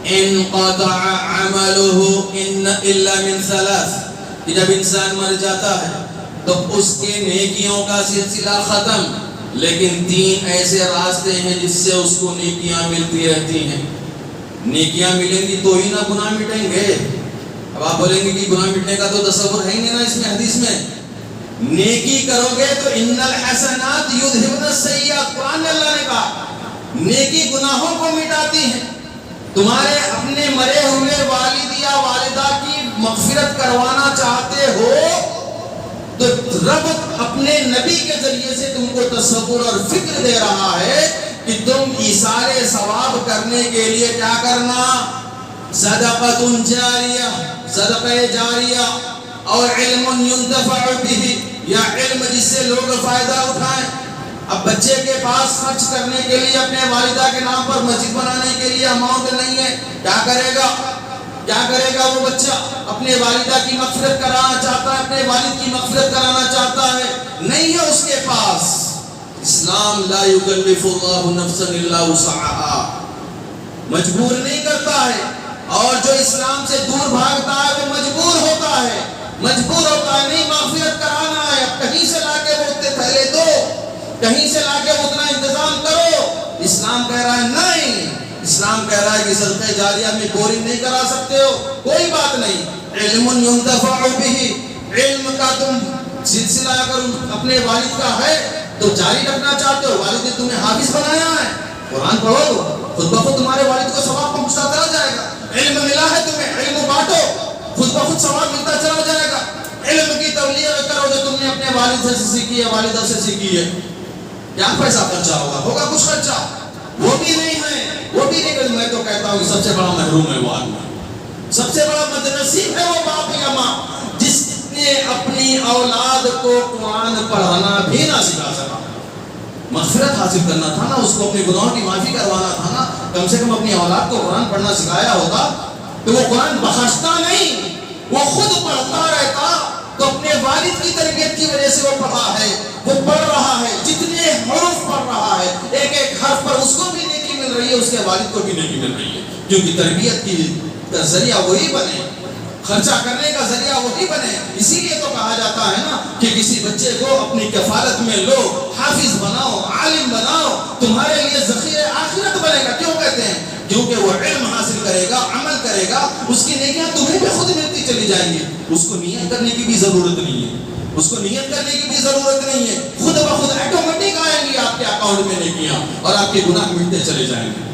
انقطع عمله الا من ثلاث، کہ جب انسان مر جاتا ہے تو اس کے نیکیوں کا سلسلہ ختم، لیکن تین ایسے راستے ہیں جس سے اس کو نیکیاں ملتی رہتی ہیں۔ نیکیاں ملیں گی تو ہی نہ گناہ مٹیں گے۔ اب آپ بولیں گے کہ گناہ مٹنے کا تو تصور ہے ہی نہیں نا اس میں، حدیث میں نیکی کرو گے تو ان الحسنات یذہبن السیئات، قرآن میں اللہ نے کہا نیکی گناہوں کو مٹاتی ہیں۔ تمہارے اپنے مرے ہوئے والد یا والدہ کی مغفرت کروانا چاہتے ہو تو رب اپنے نبی کے ذریعے سے تم کو تصور اور فکر دے رہا ہے کہ تم ایصال ثواب کرنے کے لیے کیا کرنا، صدقۃ جاریہ، صدقہ جاریہ، اور علم ينتفع به، یا علم جس سے لوگ فائدہ اٹھائیں۔ اب بچے کے پاس خرچ کرنے کے لیے اپنے والدہ کے نام پر مسجد بنانے کے لیے اماؤنٹ نہیں ہے، کیا کرے گا وہ بچہ؟ اپنے والدہ کی مغفرت کرانا چاہتا ہے، اپنے والد کی مغفرت کرانا چاہتا ہے، نہیں ہے اس کے پاس۔ اسلام لا یکلف اللہ نفسا الا وسعها، مجبور نہیں کرتا ہے، اور جو اسلام سے دور بھاگتا ہے وہ مجبور ہوتا ہے، نہیں مغفرت کرانا ہے، اب کہیں سے لا کے وہ اتنے تھیلے دو، کہیں سے لا کے اتنا انتظام کرو۔ اسلام کہہ رہا ہے نہیں، اسلام کہہ رہا ہے کہ صدقہ جاریہ میں بورنگ نہیں کرا سکتے ہو، کوئی بات نہیں، علم ينتفع به، علم کا تم سلسلہ اگر اپنے والد کا ہے تو جاری رکھنا چاہتے ہو، والد نے تمہیں حافظ بنایا ہے، قرآن پڑھو، خود بخود تمہارے والد کو ثواب پہنچتا چلا جائے گا۔ علم ملا ہے تمہیں، علم بانٹو، خود بخود ثواب ملتا چلا جائے گا۔ علم کی تبلیغ کرو جو تم نے اپنے والد سے سیکھی ہے، والدہ سے سیکھی ہے، کیا پیسہ خرچہ ہوگا کچھ خرچہ، وہ بھی نہیں ہے، وہ بھی نہیں ہے۔ میں تو کہتا ہوں سب سے بڑا محروم ہے وہ آدمی، سب سے بڑا بدنصیب ہے وہ باپ یا ماں جس نے اپنی اولاد کو قرآن پڑھانا بھی نہ سکھا سکا۔ مغفرت حاصل کرنا تھا نا اس کو، اپنے گناہوں کی معافی کروانا تھا نا، کم سے کم اپنی اولاد کو قرآن پڑھنا سکھایا ہوتا تو وہ قرآن بخشتا نہیں، وہ خود پڑھتا رہتا۔ تو اپنے والد کی تربیت کی وجہ سے وہ پڑھا ہے، وہ پڑھ رہا ہے، جتنے حروف پڑھ رہا ہے ایک ایک حرف پر اس کو بھی نیکی مل رہی ہے، اس کے والد کو بھی نیکی مل رہی ہے، کیونکہ تربیت کا ذریعہ وہی بنے، خرچہ کرنے کا ذریعہ وہی بنے۔ اسی لیے تو کہا جاتا ہے نا کہ کسی بچے کو اپنی کفالت میں لو، حافظ بناؤ، عالم بناؤ، تمہارے لیے ذخیرہ آخرت بنے گا۔ کیوں کہتے ہیں؟ کیونکہ وہ علم حاصل کرے گا، عمل کرے گا، اس کی نیکیاں تمہیں بھی خود ملتی چلی جائیں گی، اس کو نیت کرنے کی بھی ضرورت نہیں ہے، اس کو نیت کرنے کی بھی ضرورت نہیں ہے، خود بخود آٹومیٹک آئیں گی آپ کے اکاؤنٹ میں نیکیاں، اور آپ کے گناہ مٹتے چلے جائیں گے،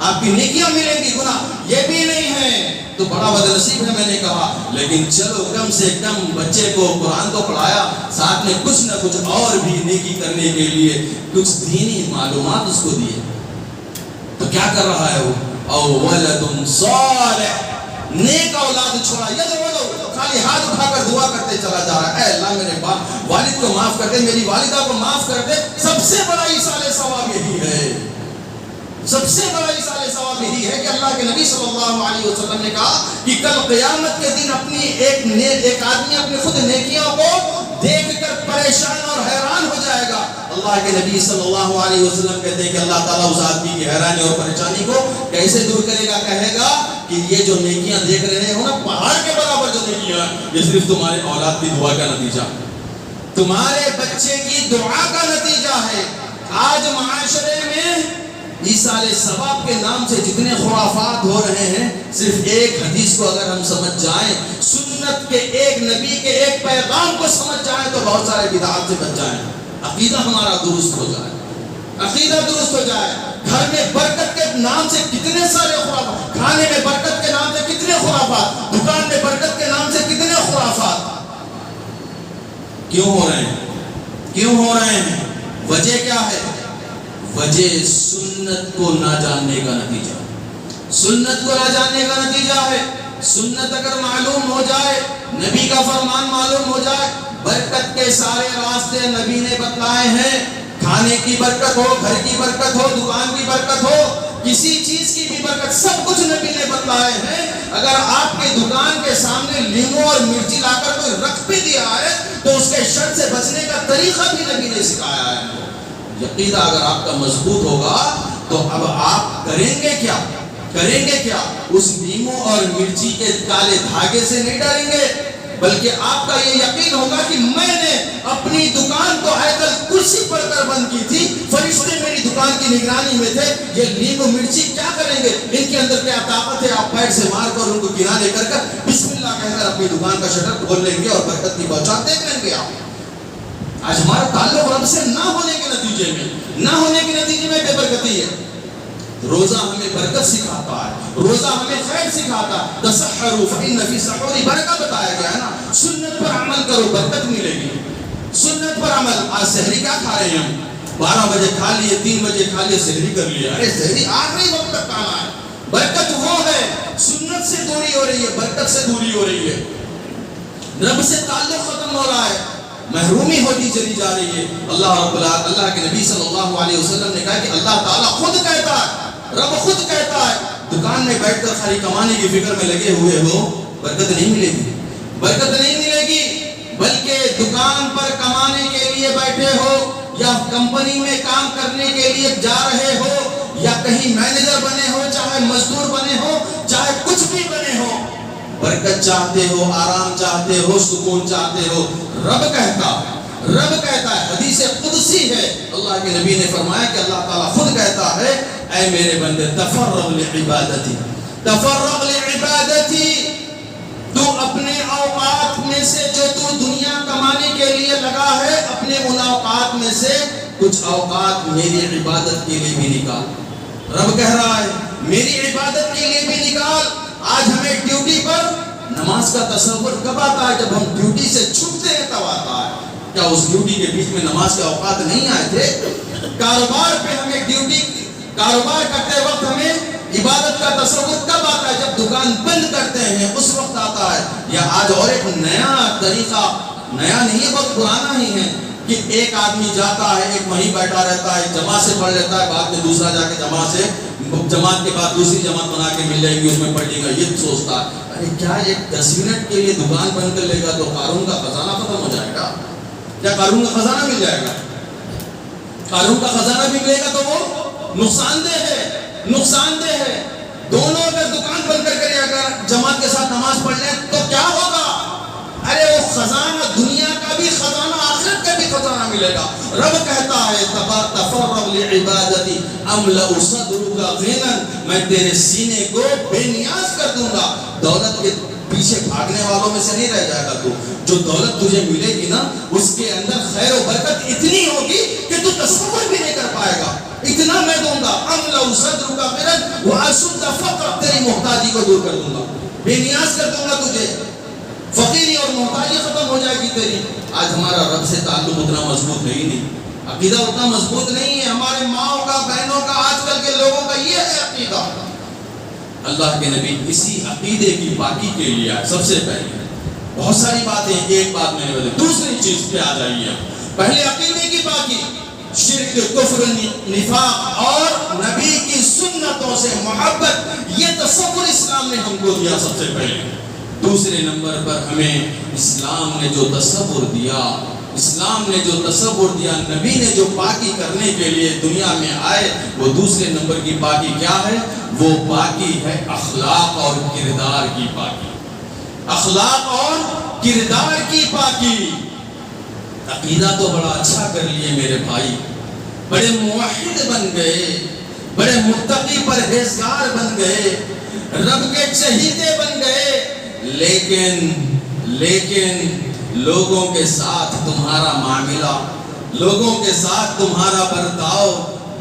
آپ کی نیکیاں ملیں گی، گناہ یہ بھی نہیں ہے تو بڑا بدنصیب ہے، میں نے کہا۔ لیکن چلو کم سے کم بچے کو قرآن تو پڑھایا، ساتھ میں کچھ نہ کچھ اور بھی نیکی کرنے کے لیے کچھ دینی معلومات اس کو دیے، تو کیا کر رہا ہے وہ؟ او ولد صالح، نیک اولاد چھوڑا، خالی ہاتھ اٹھا کر دعا کرتے چلا جا رہا ہے، اے اللہ میرے والد کو معاف کر دے، میری والدہ کو معاف کر دے۔ سب سے بڑا ایصال ثواب یہی ہے، سب سے بڑا ایصال ثواب یہی ہے کہ اللہ کے نبی صلی اللہ علیہ وسلم نے کہا کہ کل قیامت کے دن اپنی ایک آدمی اپنی خود نیکیوں کو دیکھ کر پریشان اور حیران ہو جائے گا۔ اللہ کے نبی صلی اللہ علیہ وسلم کہتے ہیں کہ اللہ تعالیٰ اس آدمی کی حیرانی اور پریشانی کو کیسے دور کرے گا؟ کہے گا کہ یہ جو نیکیاں دیکھ رہے ہو نا، پہاڑ کے برابر جو نیکیاں، یہ صرف تمہارے اولاد کی دعا کا نتیجہ، تمہارے بچے کی دعا کا نتیجہ ہے۔ آج معاشرے میں ایصال ثواب کے نام سے جتنے خرافات ہو رہے ہیں، صرف ایک حدیث کو اگر ہم سمجھ جائیں، سنت کے ایک نبی کے ایک پیغام کو سمجھ جائیں تو بہت سارے بدعات سے بچ جائیں، عقیدہ ہمارا درست ہو جائے، عقیدہ درست ہو جائے۔ گھر میں برکت کے نام سے کتنے سارے خرافات، کھانے میں برکت کے نام سے کتنے خرافات، دکان میں برکت کے نام سے کتنے خرافات کیوں ہو رہے ہیں؟ کیوں ہو رہے ہیں؟ وجہ کیا ہے؟ وجہ سنت کو نہ جاننے کا نتیجہ، سنت کو نہ جاننے کا نتیجہ ہے۔ سنت اگر معلوم ہو جائے، نبی کا فرمان معلوم ہو جائے، برکت کے سارے راستے نبی نے بتلائے ہیں، کھانے کی برکت ہو، گھر کی برکت ہو، دکان کی برکت ہو، کسی چیز کی بھی برکت، سب کچھ نبی نے بتلائے ہیں۔ اگر آپ کے دکان کے سامنے لیمو اور مرچی لا کر کوئی رکھ بھی دیا ہے تو اس کے شر سے بچنے کا طریقہ بھی نبی نے سکھایا ہے۔ عقیدہ اگر آپ کا مضبوط ہوگا تو اب آپ کریں گے کیا؟ کریں گے کیا؟ اس لیمو اور مرچی کے کالے دھاگے سے نہیں ڈریں گے، بلکہ آپ کا یہ یقین ہوگا کہ میں نے اپنی دکان کو آیتل کرسی پڑھ کر بند کی تھی، فرشتے میری دکان کی نگرانی میں تھے، یہ لیمو مرچی کیا کریں گے؟ ان کے اندر کیا طاقت ہے؟ آپ پیر سے مار کر ان کو کنارے کر کر بسم اللہ کہہ کر اپنی دکان کا شٹر کھول لیں گے اور برکت کی بوچھار دیکھ لیں گے آپ۔ آج ہمارا تعلق رب سے نہ ہونے کے نتیجے میں بے برکتی ہے۔ روزہ ہمیں برکت سکھاتا ہے، روزہ ہمیں خیر سکھاتا ہے۔ تسحروا فإن فی السحور برکت بتایا گیا ہے نا، سنت پر عمل کرو برکت ملے گی، سنت پر عمل۔ آج سحری کیا کھا رہے ہیں ہم؟ 12 بجے کھا لیے، 3 بجے کھا لیے، سحری کر لیے۔ ارے سحری آخری وقت تک کھانا ہے، برکت وہ ہے۔ سنت سے دوری ہو رہی ہے، برکت سے دوری ہو رہی ہے، رب سے تعلق ختم ہو رہا ہے، محرومی ہوتی چلی جا رہی ہے۔ اللہ کے نبی صلی اللہ علیہ وسلم نے کہا کہ اللہ تعالیٰ خود کہتا ہے، رب خود کہتا ہے، دکان میں بیٹھ کر خالی کمانے کی فکر میں لگے ہوئے ہو، برکت نہیں ملے گی، برکت نہیں ملے گی، بلکہ دکان پر کمانے کے لیے بیٹھے ہو یا کمپنی میں کام کرنے کے لیے جا رہے ہو یا کہیں مینیجر بنے ہو، چاہے مزدور بنے ہو، چاہے کچھ بھی بنے ہو، برکت چاہتے ہو، آرام چاہتے ہو، سکون چاہتے ہو، رب کہتا ہے، حدیث قدسی ہے، اللہ کے نبی نے فرمایا کہ اللہ تعالیٰ خود کہتا ہے، اے میرے بندے تفرغ لعبادتی، تفرغ لعبادتی، تو اپنے اوقات میں سے جو تو دنیا کمانے کے لیے لگا ہے، اپنے ان اوقات میں سے کچھ اوقات میری عبادت کے لیے بھی نکال۔ رب کہہ رہا ہے میری عبادت کے لیے بھی نکال۔ آج ہمیں ڈیوٹی پر نماز کا تصور کب آتا ہے؟ جب ہم ڈیوٹی سے چھوٹتے ہیں تب آتا ہے۔ کیا اس ڈیوٹی کے بیچ میں نماز کے اوقات نہیں آئے تھے؟ کاروبار پہ ہمیں ڈیوٹی، کاروبار کرتے وقت ہمیں عبادت کا تصور کب آتا ہے؟ جب دکان بند کرتے ہیں اس وقت آتا ہے۔ یا آج اور ایک نیا طریقہ، نیا نہیں ہے، بہت پرانا ہی ہے، کہ ایک آدمی جاتا ہے، ایک وہیں بیٹھا رہتا ہے، جماع سے پڑھ لیتا ہے، بعد میں دوسرا جا کے جماع سے جماعت کے بعد دوسری جماعت بنا کے مل جائے گی، اس میں پڑھے گا، یہ سوچتا ہے ارے کیا ایک 10 منٹ کے لیے دکان بند کر لے گا تو قارون کا خزانہ ختم ہو جائے گا؟ کیا قارون کا خزانہ مل جائے گا؟ قارون کا خزانہ بھی ملے گا تو وہ نقصان دہ ہے، نقصان دہ ہے۔ دونوں اگر دکان بند کر کے اگر جماعت کے ساتھ نماز پڑھ لیں تو کیا ہوگا؟ ارے وہ خزانہ دنیا کا بھی خزانہ، آخرت کا بھی خزانہ ملے گا۔ رب کہتا ہے تفرغ لعبادتی املأ صدرک غنا، میں تیرے سینے کو بے نیاز کر دوں گا۔ دولت کے پیچھے بھاگنے والوں میں سے نہیں رہ جائے گا تو، جو دولت تجھے ملے گی نا اس کے اندر خیر و برکت اتنی ہوگی کہ تو تصور بھی نہیں کر پائے گا۔ اتنا میں دوں گا، املأ صدرک غنا واسد فقرک، تیری محتاجی کو دور کر دوں گا، بے نیاز کر دوں گا تجھے، فقیری اور محتاجی ختم ہو جائے گی تیری۔ آج ہمارا رب سے تعلق اتنا مضبوط ہے ہی نہیں، عقیدہ اتنا مضبوط نہیں ہے۔ ہمارے ماؤں کا، بہنوں کا، آج کل کے لوگوں کا یہ ہے عقیدہ۔ اللہ کے نبی اسی عقیدے کی پاکی کے لیے آئے۔ سب سے پہلے بہت ساری باتیں، ایک بات میں نے بتائی، دوسری چیز پہ آ جائیے۔ پہلے عقیدے کی پاکی، شرک، کفر، نفاق اور نبی کی سنتوں سے محبت، یہ تصور اسلام نے ہم کو دیا سب سے پہلے۔ دوسرے نمبر پر ہمیں اسلام نے جو تصور دیا، اسلام نے جو تصور دیا، نبی نے جو پاکی کرنے کے لیے دنیا میں آئے، وہ دوسرے نمبر کی پاکی کیا ہے؟ وہ پاکی ہے اخلاق اور کردار کی پاکی، اخلاق اور کردار کی پاکی۔ عقیدہ تو بڑا اچھا کر لیے میرے بھائی، بڑے موحد بن گئے، بڑے متقی پرہیزگار بن گئے، رب کے چہیتے بن گئے، لیکن لوگوں کے ساتھ تمہارا معاملہ، لوگوں کے ساتھ تمہارا برتاؤ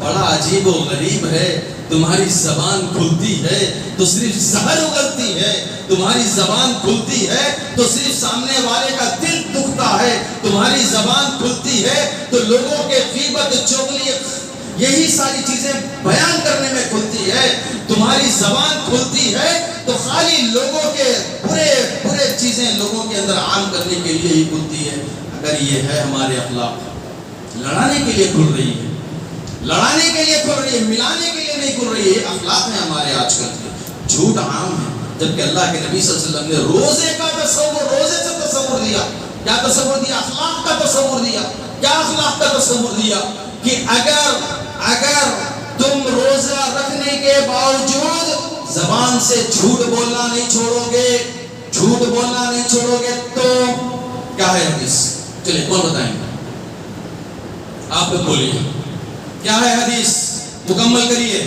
بڑا عجیب و غریب ہے۔ تمہاری زبان کھلتی ہے تو صرف زہر اگلتی ہے، تمہاری زبان کھلتی ہے تو صرف سامنے والے کا دل دکھتا ہے، تمہاری زبان کھلتی ہے تو لوگوں کے غیبت، چغلی، یہی ساری چیزیں بیان کرنے میں کھلتی ہے، تمہاری زبان کھلتی ہے تو خالی لوگوں کے برے چیزیں لوگوں کے اندر عام کرنے کے لیے ہی کھلتی ہے۔ اگر یہ ہے ہمارے اخلاق، لڑانے کے لیے کھل رہی ہے، لڑانے کے لیے کھل رہی ہے، ملانے کے لیے نہیں کھل رہی ہے۔ یہ اخلاق ہیں ہمارے آج کل کے، جھوٹ عام ہے، جبکہ اللہ کے نبی صلی اللہ علیہ وسلم نے روزے کا تصور، روزے سے تصور دیا، کیا تصور دیا؟ اخلاق کا تصور دیا۔ کیا اخلاق کا تصور دیا؟ کہ اگر تم روزہ رکھنے کے باوجود زبان سے جھوٹ بولنا نہیں چھوڑو گے، جھوٹ بولنا نہیں چھوڑو گے تو کیا ہے حدیث؟ چلیں کون بتائیں گے؟ آپ لوگ بولیے کیا ہے حدیث، مکمل کریے۔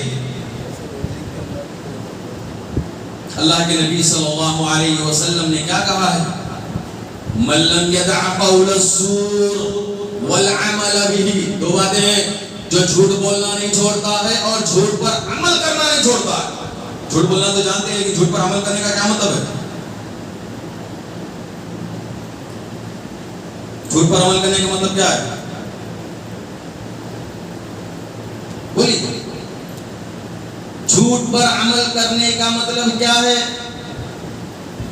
اللہ کے نبی صلی اللہ علیہ وسلم نے کیا کہا ہے؟ من لم يدع قول الزور والعمل به، دو باتیں ہیں، جو جھوٹ بولنا نہیں چھوڑتا ہے اور جھوٹ پر عمل کرنا نہیں چھوڑتا ہے۔ جھوٹ بولنا تو جانتے ہیں لیکن جھوٹ پر عمل کرنے کا کیا مطلب ہے؟ جھوٹ پر عمل کرنے کا مطلب کیا ہے؟ بولیے، جھوٹ پر عمل کرنے کا مطلب کیا ہے؟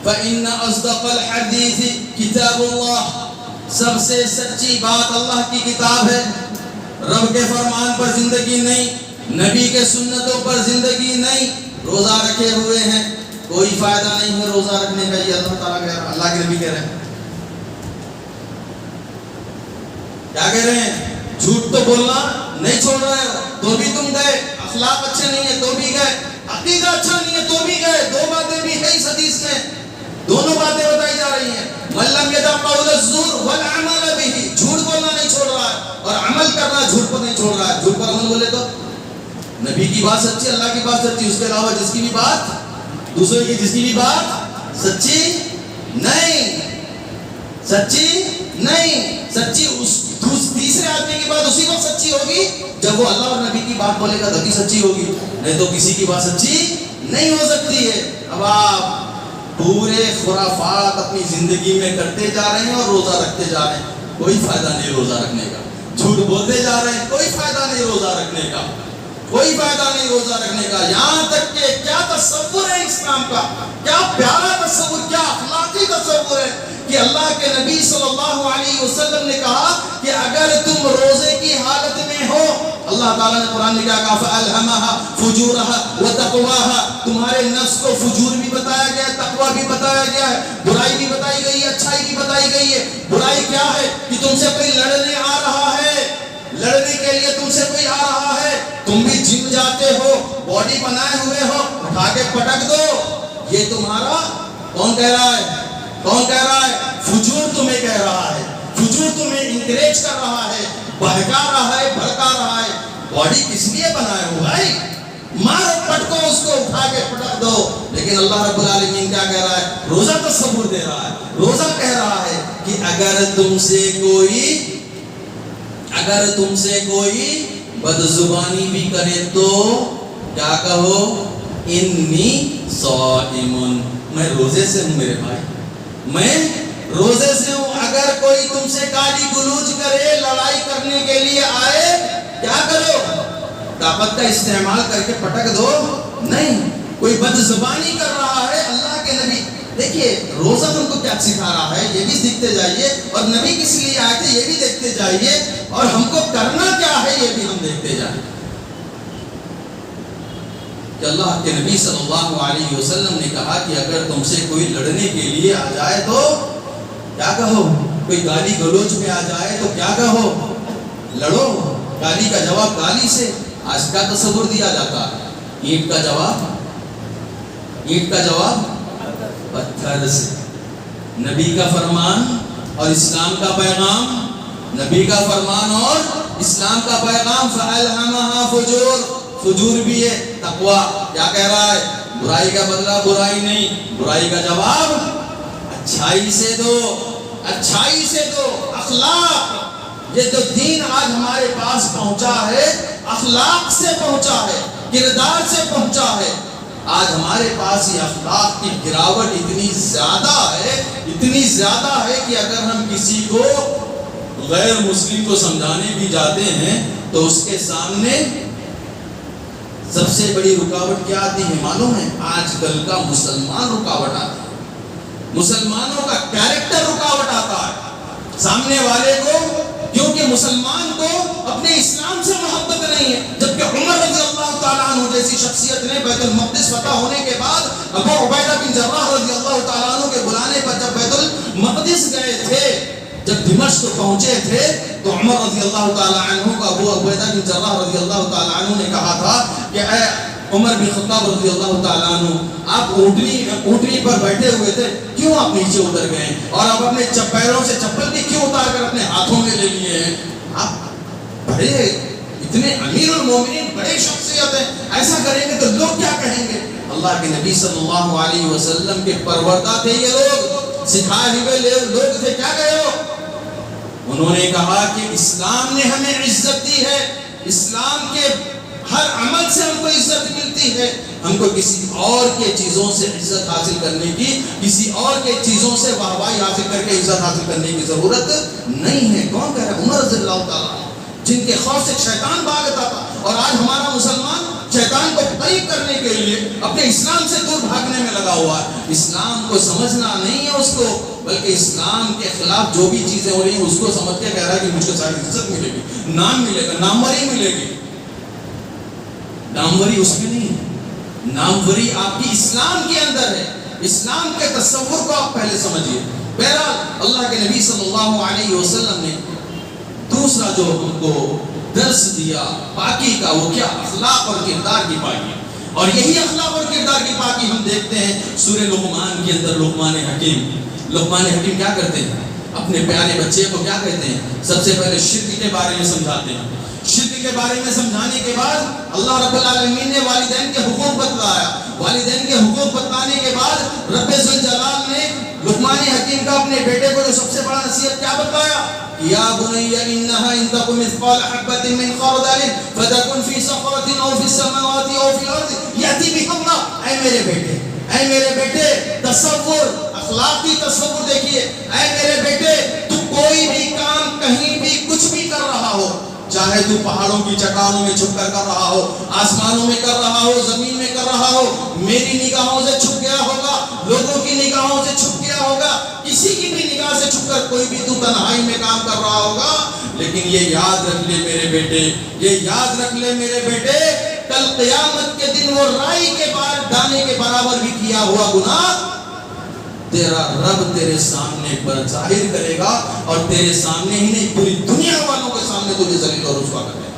فَإِنَّ أَصْدَقَ الْحَدِيثِ كِتَابُ اللَّهِ، سب سے سچی بات اللہ کی کتاب ہے۔ رب کے فرمان پر زندگی نہیں، نبی کے سنتوں پر زندگی نہیں، روزہ رکھے ہوئے ہیں، کوئی فائدہ نہیں ہے روزہ رکھنے کا، یہ اللہ تعالیٰ کہہ رہا ہے، اللہ کے نبی کہہ رہے ہیں۔ کیا کہہ رہے ہیں؟ جھوٹ تو بولنا نہیں چھوڑ رہے ہو تو بھی تم گئے، اخلاق اچھے نہیں ہے تو بھی گئے، عقیدہ اچھا نہیں ہے تو بھی گئے۔ دو باتیں بھی ہے اس حدیث میں، دونوں باتیں بتائی جا رہی ہیں۔ من لم يدع قول الزور والعمل به، جھوٹ بولنا نہیں چھوڑ رہا ہے اور عمل کرنا جھوٹ پر نہیں چھوڑ رہا ہے۔ جھوٹ پر عمل بولے تو نبی کی بات سچی، اللہ کی بات سچی، اس کے علاوہ جس کی بھی بات، دوسرے کی جس کی بھی بات سچی نہیں، سچی نہیں، سچی اس تیسرے آدمی کی بات اسی وقت سچی ہوگی جب وہ اللہ اور نبی کی بات بولے گا تبھی سچی ہوگی، نہیں تو کسی کی بات سچی نہیں ہو سکتی ہے۔ اب آپ پورے خرافات اپنی زندگی میں کرتے جا رہے ہیں اور روزہ رکھتے جا رہے ہیں، کوئی فائدہ نہیں روزہ رکھنے کا، جھوٹ بولتے جا رہے ہیں، کوئی فائدہ نہیں روزہ رکھنے کا، کوئی فائدہ نہیں روزہ رکھنے کا۔ یہاں تک کہ کیا تصور ہے اسلام کا، کیا پیارا تصور، کیا اخلاقی تصور ہے کہ اللہ کے نبی صلی اللہ علیہ وسلم نے کہا کہ اگر تم روزے کی حالت میں ہو، اللہ تعالیٰ نے قرآن میں کیا کہا؟ فَأَلْهَمَهَا فُجُورَهَا وَتَقْوَاهَا. تمہارے نفس کو فجور بھی بتایا گیا ہے، تقویٰ بھی بتایا گیا ہے، برائی بھی بتائی گئی ہے، اچھائی بھی بتائی گئی ہے. برائی کیا ہے؟ کہ تم سے کوئی لڑنے آ رہا ہے، لڑنے کے لیے تم سے کوئی آ رہا ہے، تم بھی جم جاتے ہو، باڈی بنائے ہوئے ہو، اٹھا کے پٹک دو. یہ تمہارا کون کہہ رہا ہے؟ کون کہہ رہا ہے؟ فجور تمہیں کہہ رہا ہے، فجور تمہیں انکریج کر رہا ہے، بہکا رہا ہے، بھڑکا رہا ہے. باڈی کس لیے بنائے ہو بھائی؟ مارو پٹکو اس کو، اٹھا کے پٹک دو. لیکن اللہ رب العالمین کیا کہہ رہا ہے؟ روزہ تصور دے رہا ہے، روزہ کہہ رہا ہے کہ اگر تم سے کوئی بدزبانی بھی کرے تو کیا کہو؟ انی صائم، میں روزے سے ہوں میرے بھائی، میں روزے سے ہوں. اگر کوئی تم سے گالی گلوچ کرے، لڑائی کرنے کے لیے آئے، کیا کرو؟ طاقت کا استعمال کر کے پٹک دو؟ نہیں. کوئی بد زبانی کر رہا ہے، اللہ کے نبی دیکھیے روزہ ہم کو کیا سکھا رہا ہے یہ بھی دیکھتے جائیے، اور نبی کس لیے آئے تھے یہ بھی دیکھتے جائیے، اور ہم کو کرنا کیا ہے یہ بھی ہم دیکھتے جائیں. کہ اللہ کے نبی صلی اللہ علیہ وسلم نے کہا کہ اگر تم سے کوئی لڑنے کے لیے آ جائے تو کیا کہو؟ کوئی گالی گلوچ میں آ جائے تو کیا کہو؟ لڑو. گالی کا جواب گالی سے. آج کا تصور دیا جاتا ہے، اینٹ کا جواب پتھر سے. نبی کا فرمان اور اسلام کا پیغام، نبی کا فرمان اور اسلام کا پیغام. فَأَلْهَمَهَا فجور بھی ہے، تقویٰ کیا کہہ رہا ہے؟ برائی کا بدلہ برائی نہیں، برائی کا جواب اچھائی سے دو، اچھائی سے دو. اخلاق، یہ جو دین آج ہمارے پاس پہنچا ہے اخلاق سے پہنچا ہے، کردار سے پہنچا ہے. آج ہمارے پاس یہ اخلاق کی گراوٹ اتنی زیادہ ہے کہ اگر ہم کسی کو غیر مسلم کو سمجھانے بھی جاتے ہیں تو اس کے سامنے سب سے بڑی رکاوٹ کیا آتی ہے معلوم ہے؟ آج کل کا مسلمان رکاوٹ آتا ہے، مسلمانوں کا کیریکٹر رکاوٹ آتا ہے سامنے والے کو، کیونکہ مسلمان کو اپنے اسلام سے محبت نہیں ہے. جبکہ عمر رضی اللہ تعالیٰ عنہ جیسی شخصیت نے بیت المقدس فتح ہونے کے بعد ابو عبیدہ بن جراح رضی اللہ تعالیٰ عنہ کے بلانے پر جب بیت المقدس گئے تھے، جب دمشق پہنچے تھے تو عمر رضی اللہ تعالیٰ عنہ کو ابو عبیدہ بن جراح رضی اللہ تعالیٰ عنہ نے کہا تھا کہ اے عمر بن خطاب رضی اللہ تعالیٰ عنہ، آپ اونٹنی پر بیٹھے ہوئے تھے، کیوں آپ نیچے اتر گئے اور آپ اپنے پیروں سے چپل بھی کیوں اتار کر اپنے ہاتھوں میں لے لیے ہیں؟ آپ بڑے اتنے امیر المومنین، بڑے شخصیت ہیں، ایسا کریں گے تو لوگ کیا کہیں گے؟ اللہ کے نبی صلی اللہ علیہ وسلم کے پروردہ تھے یہ لوگ، سکھائے ہوئے لوگ تھے. کیا کہے ہو؟ انہوں نے کہا کہ اسلام نے ہمیں عزت دی ہے، اسلام کے ہر عمل سے ہم کو عزت ملتی ہے، ہم کو کسی اور کے چیزوں سے عزت حاصل کرنے کی، کسی اور کے چیزوں سے واہوائی حاصل کر کے عزت حاصل کرنے کی ضرورت نہیں ہے. کون کہہ رہا ہے؟ عمر رضی اللہ تعالیٰ جن کے خوف سے شیطان بھاگتا تھا. اور آج ہمارا مسلمان شیطان کو قریب کرنے کے لیے اپنے اسلام سے دور بھاگنے میں لگا ہوا ہے. اسلام کو سمجھنا نہیں ہے اس کو، بلکہ اسلام کے خلاف جو بھی چیزیں ہو رہی ہیں اس کو سمجھ کے کہہ رہا ہے کہ مجھ کو ساری عزت ملے گی، نام ملے گا، ناموری ملے گی. ناموری اس میں نہیں ہے، ناموری آپ کی اسلام کے اندر ہے. اسلام کے تصور کو آپ پہلے سمجھیے. بہرحال اللہ کے نبی صلی اللہ علیہ وسلم نے دوسرا جو ہم کو درس دیا پاکی کا، وہ کیا؟ اخلاق اور کردار کی پاکی. اور یہی اخلاق اور کردار کی پاکی ہم دیکھتے ہیں سورہ لقمان کے اندر. لقمان حکیم کیا کرتے ہیں؟ اپنے پیارے بچے کو کیا کہتے ہیں؟ سب سے پہلے شرک کے بارے میں سمجھاتے ہیں. شرک کے بارے میں سمجھانے کے بعد اللہ رب العالمین نے والدین کے حقوق بتلایا. والدین کے حقوق بتلانے کے بعد رب ذوالجلال نے لقمان حکیم کا اپنے بیٹے کو جو سب سے بڑا نصیحت کیا بتایا؟ یا بنی انها ان تكن مثقال حبة من خردل فتكن في صخرة او في السماوات او في الارض يأتي بها الله. اے میرے بیٹے تصور، اخلاقی تصور دیکھیے. اے میرے بیٹے، تو کوئی بھی کام کہیں بھی کچھ بھی کر رہا ہو، چاہے تو پہاڑوں کی چٹانوں میں چھپ کر رہا ہو، آسمانوں میں کر رہا ہو، زمین میں کر رہا ہو، میری نگاہوں سے چھپ گیا ہوگا، لوگوں کی نگاہوں سے چھپ گیا ہوگا، کسی کی بھی نگاہ سے چھپ کر کوئی بھی تو تنہائی میں کام کر رہا ہوگا. لیکن یہ یاد رکھ لے میرے بیٹے، یہ یاد رکھ لے میرے بیٹے، کل قیامت کے دن وہ رائی کے دانے کے برابر بھی کیا ہوا گناہ تیرا رب تیرے سامنے پر ظاہر کرے گا، اور تیرے سامنے ہی نہیں پوری دنیا والوں کے سامنے تجھے ذلیل اور رسوا کر دے گا۔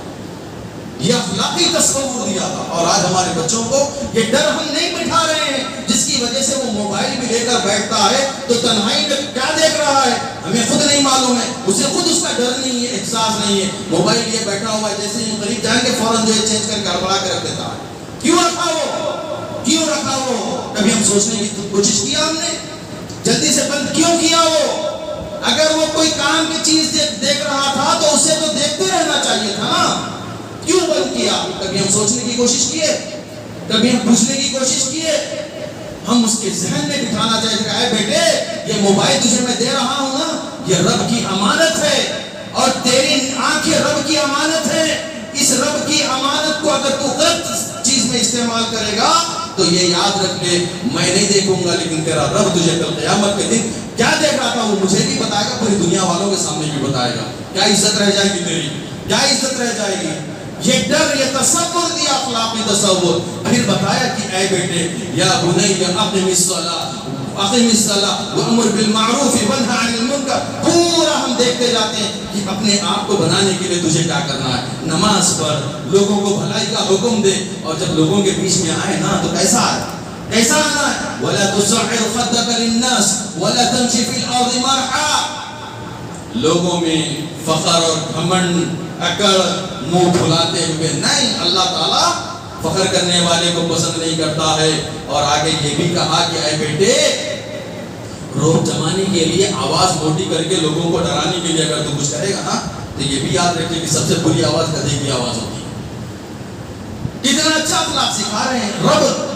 یہ اخلاقی تصور دیا تھا، اور آج ہمارے بچوں کو یہ ڈر ہم نہیں بٹھا رہے ہیں، جس کی وجہ سے وہ موبائل بھی لے کر بیٹھتا ہے تو تنہائی میں کیا دیکھ رہا ہے ہمیں خود نہیں معلوم ہے، اسے خود اس کا ڈر نہیں ہے، احساس نہیں ہے، موبائل یہ بیٹھا ہوا ہے، جیسے ہی قریب جائیں گے فوراً جو ہے چینج کر گڑبڑا کے رکھ دیتا ہے۔ کیوں رکھا وہ؟ کبھی ہم سوچنے کی کوشش کیا ہم نے؟ جلدی سے بند کیوں کیا وہ؟ اگر وہ کوئی کام کی چیز دیکھ رہا تھا تو اسے تو دیکھتے رہنا چاہیے تھا نا، کیوں بند کیا؟ کبھی ہم سوچنے کی کوشش کیے؟ کبھی ہم پوچھنے کی کوشش کیے؟ ہم اس کے ذہن میں بٹھانا چاہیے کہ اے بیٹے یہ موبائل تجھے میں دے رہا ہوں نا، یہ رب کی امانت ہے، اور تیری آنکھیں رب کی امانت ہے، اس رب کی امانت کو اگر تو غلط چیز میں استعمال کرے گا تو یہ یاد رکھ لے میں نہیں دیکھوں گا، لیکن تیرا رب تجھے کل قیامت کے دن کیا دیکھ رہا تھا وہ مجھے بھی بتائے گا، پوری دنیا والوں کے سامنے بھی بتائے گا۔ کیا عزت رہ جائے گی تیری، کیا عزت رہ جائے گی؟ یہ ڈر، یہ تصور دیا، اخلاقی تصور۔ پھر بتایا کہ اے بیٹے یا بنی اقم الصلاۃ وامر بالمعروف وانہی عن المنکر، پورا ہم دیکھتے جاتے ہیں کہ اپنے آپ کو بنانے کے لیے تجھے کیا کرنا ہے، نماز پڑھ، لوگوں کو بھلائی کا حکم دے، اور جب لوگوں کے بیچ میں آئے نا تو کیسا آنا ہے؟ ولا تصعر خدك للناس ولا تمشي في الارض مرحا، لوگوں میں فخر اور گھمنڈ، اکڑ، منہ پھلاتے ہوئے نہیں، اللہ تعالیٰ فخر کرنے والے کو پسند نہیں کرتا ہے۔ اور آگے یہ بھی کہا کہ اے بیٹے روب جمانے کے لیے، آواز موٹی کر کے لوگوں کو ڈرانے کے لیے اگر تو کچھ کرے گا نا تو یہ بھی یاد رکھے کہ سب سے بری آواز گدھے کی آواز ہوتی ہے۔ کتنا اچھا اخلاق سکھا رہے ہیں رب،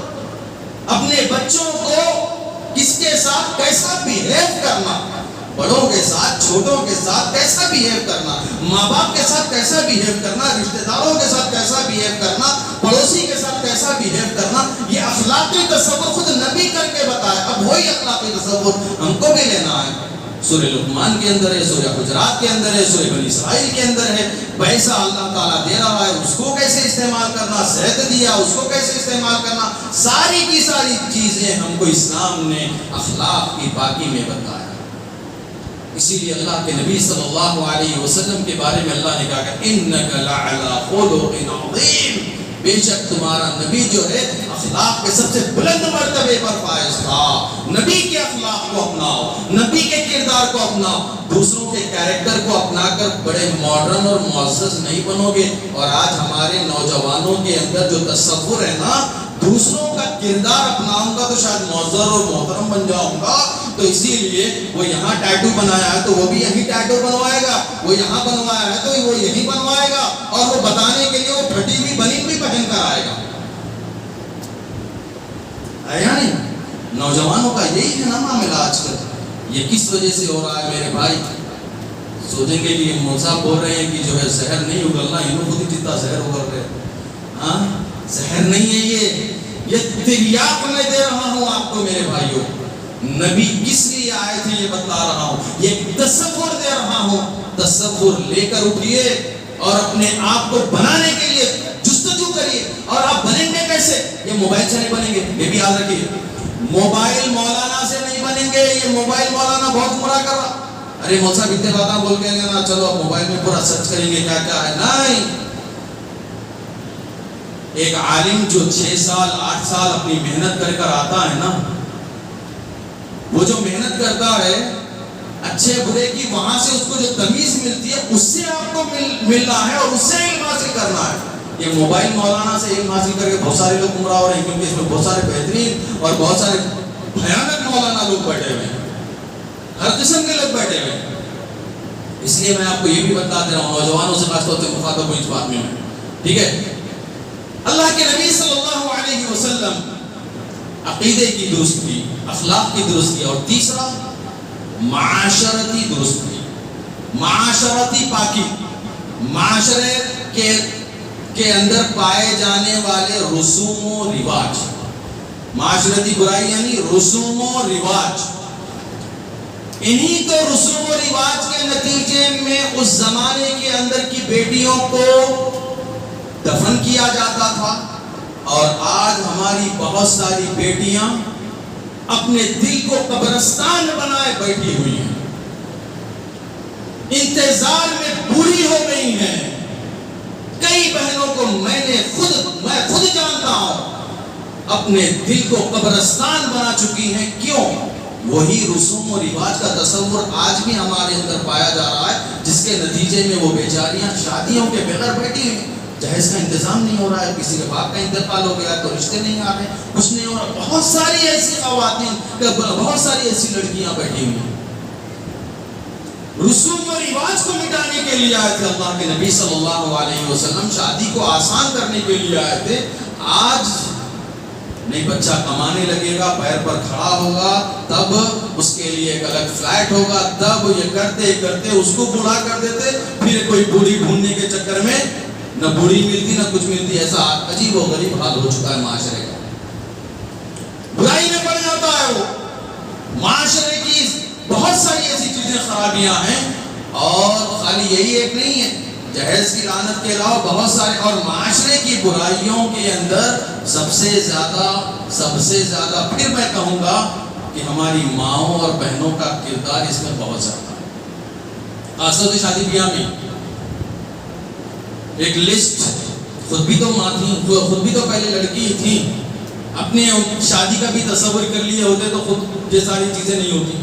اپنے بچوں کو کس کے ساتھ کیسا بیہیو کرنا، بڑوں کے ساتھ، چھوٹوں کے ساتھ کیسا بیہیو کرنا، ماں باپ کے ساتھ کیسا بیہیو کرنا، رشتہ داروں کے ساتھ کیسا بیہیو کرنا، پڑوسی کے ساتھ کیسا بیہیو کرنا، یہ اخلاقی تصور خود نبی کر کے بتایا۔ اب وہی اخلاقی تصور ہم کو بھی لینا ہے۔ سورہ لقمان کے اندر ہے، سورہ حجرات کے اندر ہے، سورہ بنی اسرائیل کے اندر ہے۔ پیسہ اللہ تعالیٰ دے رہا ہے، اس کو کیسے استعمال کرنا، صحت دیا اس کو کیسے استعمال کرنا، ساری کی ساری چیزیں ہم کو اسلام نے اخلاق کی پاکی میں بتایا۔ اسی لیے اللہ کے نبی صلی اللہ علیہ وسلم کے بارے میں اللہ نے کہا کہ انک لعلی خلق عظیم، بے شک تمہارا نبی جو ہے اخلاق کے سب سے بلند مرتبے پر فائز تھا۔ نبی کے اخلاق کو اپناؤ، نبی کے کردار کو اپناؤ، دوسروں کے کیریکٹر کو اپنا کر بڑے ماڈرن اور معزز نہیں بنو گے۔ اور آج ہمارے نوجوانوں کے اندر جو تصور ہے نا، دوسروں کا کردار اپناؤں گا تو شاید معزز اور محترم بن جاؤں گا، تو اسی لیے وہ یہاں ٹیٹو بنایا ہے تو وہ بھی یہی ٹیٹو بنوائے گا، وہ یہاں بنوایا ہے تو وہ یہی بنوائے گا، اور وہ بتانے کے لیے وہ پھٹی ہوئی بنی بھی پہن کر آئے گا۔ یعنی نوجوانوں کا یہی ہے نا معاملہ آج کل۔ یہ کس وجہ سے ہو رہا ہے میرے بھائی؟ سوچیں گے کہ موسیٰ بول رہے ہیں کہ جو ہے زہر نہیں اگلنا، انہوں خود ہی جتنا زہر اگل رہے ہیں۔ ہاں زہر نہیں ہے، یہ تریاق میں دے رہا ہوں آپ کو میرے بھائیوں۔ نبی کس لیے آئے تھے یہ بتلا رہا ہوں، یہ تصور دے رہا ہوں۔ تصور لے کر اٹھیے اور اپنے آپ کو بنانے کے لیے جستجو کریے۔ اور آپ بنیں گے کیسے؟ یہ موبائل سے نہیں بنیں گے، یہ بھی یاد رکھیے۔ موبائل مولانا سے نہیں بنیں گے، یہ موبائل مولانا بہت گمراہ کر رہا، ارے موسیٰ اتنے باتیں بول کے نا چلو اب موبائل میں پورا سرچ کریں گے کیا کیا ہے۔ نہیں، ایک عالم جو 6 سال 8 سال اپنی محنت کر کر آتا ہے نا، وہ جو محنت کرتا ہے اچھے برے کی، وہاں سے اس کو جو تمیز ملتی ہے اس سے آپ کو ملنا ہے اور اس سے علم حاصل کرنا ہے۔ یہ موبائل مولانا سے علم حاصل کر کے بہت سارے لوگ گمراہ ہو رہے ہیں، کیونکہ اس میں بہت سارے بہترین اور بہت سارے بھیانک مولانا لوگ بیٹھے ہوئے ہیں، ہر قسم کے لوگ بیٹھے ہوئے ہیں۔ اس لیے میں آپ کو یہ بھی بتا دے رہا ہوں، نوجوانوں سے خاص طور سے مخاطب ہوں اس بات میں، ٹھیک ہے؟ اللہ کے نبی صلی اللہ علیہ وسلم عقیدے کی درستی، اخلاق کی درستی، اور تیسرا معاشرتی درستی، معاشرتی پاکی، معاشرے کے اندر پائے جانے والے رسوم و رواج۔ معاشرتی برائی یعنی رسوم و رواج۔ انہی تو رسوم و رواج کے نتیجے میں اس زمانے کے اندر کی بیٹیوں کو دفن کیا جاتا تھا، اور آج ہماری بہت ساری بیٹیاں اپنے دل کو قبرستان بنائے بیٹھی ہوئی ہیں، انتظار میں بوڑھی ہو گئی ہیں۔ کئی بہنوں کو میں خود جانتا ہوں، اپنے دل کو قبرستان بنا چکی ہیں۔ کیوں؟ وہی رسوم و رواج کا تصور آج بھی ہمارے اندر پایا جا رہا ہے، جس کے نتیجے میں وہ بیچاریاں شادیوں کے بغیر بیٹھی ہیں، جہیز کا انتظام نہیں ہو رہا ہے، کسی کے باپ کا انتقال ہو گیا تو رشتے نہیں آ رہے، کچھ نہیں ہو رہا۔ بہت ساری ایسی خواتین، بہت ساری ایسی لڑکیاں بیٹھی ہوئی ہیں۔ رسوم و رواج کو مٹانے کے لیے آئے تھے اللہ کے نبی صلی اللہ علیہ وسلم، شادی کو آسان کرنے کے لیے آئے تھے۔ آج نہیں، بچہ کمانے لگے گا، پیر پر کھڑا ہوگا، تب اس کے لیے ایک الگ فلیٹ ہوگا، تب یہ کرتے کرتے اس کو بوڑھا کر دیتے، پھر کوئی بوڑھی ڈھونڈنے کے چکر میں نہ بوڑھی ملتی نہ کچھ ملتی۔ ایسا عجیب و غریب حال ہو چکا ہے معاشرے کا، برائی میں پڑ جاتا ہے وہ۔ معاشرے کی بہت ساری ایسی چیزیں خرابیاں ہیں، اور خالی یہی ایک نہیں ہے، جہیز کی لعنت کے علاوہ بہت سارے، اور معاشرے کی برائیوں کے اندر سب سے زیادہ پھر میں کہوں گا کہ ہماری ماؤں اور بہنوں کا کردار اس میں بہت زیادہ ہے۔ خاص طور سے شادی بیاہ میں ایک لسٹ، خود بھی تو ماں تھی، خود بھی تو پہلے لڑکی تھی، اپنے شادی کا بھی تصور کر لیے ہوتے تو خود یہ ساری چیزیں نہیں ہوتی۔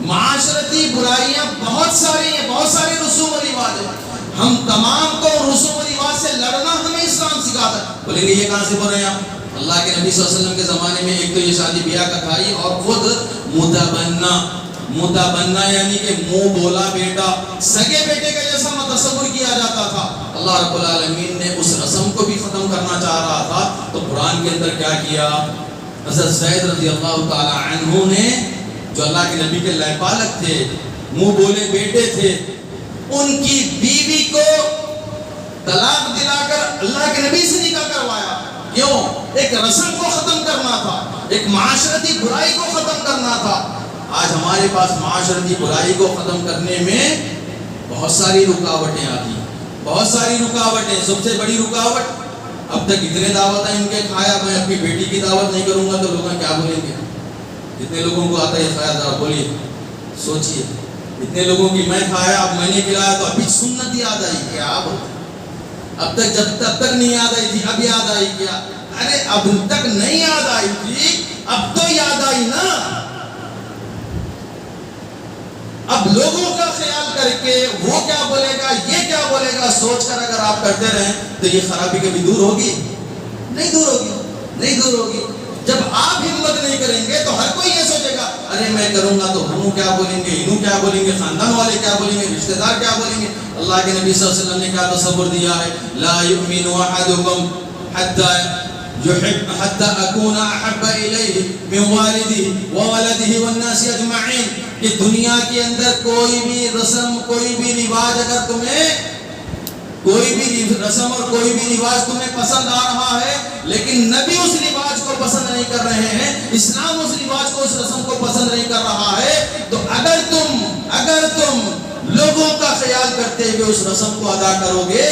معاشرتی برائیاں بہت ساری ہیں، بہت سارے رسوم و رواج ہیں۔ ہم تمام کو رسوم و رواج سے لڑنا ہمیں اسلام سکھاتا ہے۔ بولیں گے یہ کہاں سے بول رہے ہیں آپ؟ اللہ کے نبی صلی اللہ علیہ وسلم کے زمانے میں ایک تو یہ شادی بیاہ کا تھا ہی، اور خود متبنہ یعنی کہ منہ بولا بیٹا، سگے بیٹے کا جیسا تصور کیا جاتا تھا۔ اللہ رب العالمین نے اس رسم کو بھی ختم کرنا چاہ رہا تھا، تو قرآن کے اندر کیا کیا؟ حضرت زید رضی اللہ تعالی عنہ نے، جو اللہ کے نبی کے لائبالغ تھے، منہ بولے بیٹے تھے، ان کی بیوی کو طلاق دلا کر اللہ کے نبی سے نکاح کروایا۔ کیوں؟ ایک رسم کو ختم کرنا تھا، ایک معاشرتی برائی کو ختم کرنا تھا۔ آج ہمارے پاس معاشرتی برائی کو ختم کرنے میں بہت ساری رکاوٹیں آتی ہیں، بہت ساری رکاوٹیں۔ سب سے بڑی رکاوٹ، اب تک اتنے دعوتیں ان کے کھایا، میں اپنی بیٹی کی دعوت نہیں کروں گا تو لوگ کیا بولیں گے؟ جتنے لوگوں کو آتا ہے کھایا، ذرا بولیے، سوچئے، اتنے لوگوں کی میں کھایا، اب میں نے کھلایا تو ابھی سنت یاد آئی کیا؟ اب تک جب تک نہیں یاد آئی تھی، اب یاد آئی کیا؟ ارے اب تک نہیں یاد آئی تھی، اب تو یاد آئی نا۔ اب لوگوں کا خیال کر کے وہ کیا بولے گا، یہ کیا بولے گا، سوچ کر اگر آپ کرتے رہیں تو یہ خرابی کبھی دور ہوگی؟ نہیں دور ہوگی، نہیں دور ہوگی۔ جب آپ ہمت نہیں کریں گے تو ہر کوئی یہ سوچے گا ارے میں کروں گا تو ہم کیا بولیں گے، انہوں کیا بولیں گے، خاندان والے کیا بولیں گے، رشتہ دار کیا بولیں گے۔ اللہ کے نبی صلی اللہ علیہ وسلم نے کیا تصور دیا ہے؟ لا یؤمن احدکم حتی اکون احب الیہ من والدہ وولدہ والناس اجمعین، کہ دنیا کے اندر کوئی بھی رسم، کوئی بھی رواج، اگر تمہیں کوئی بھی رسم اور کوئی بھی رواج تمہیں پسند آ رہا ہے لیکن نبی اس رواج کو پسند نہیں کر رہے ہیں، اسلام اس رواج کو، اس رسم کو پسند نہیں کر رہا ہے، تو اگر تم لوگوں کا خیال کرتے ہوئے اس رسم کو ادا کرو گے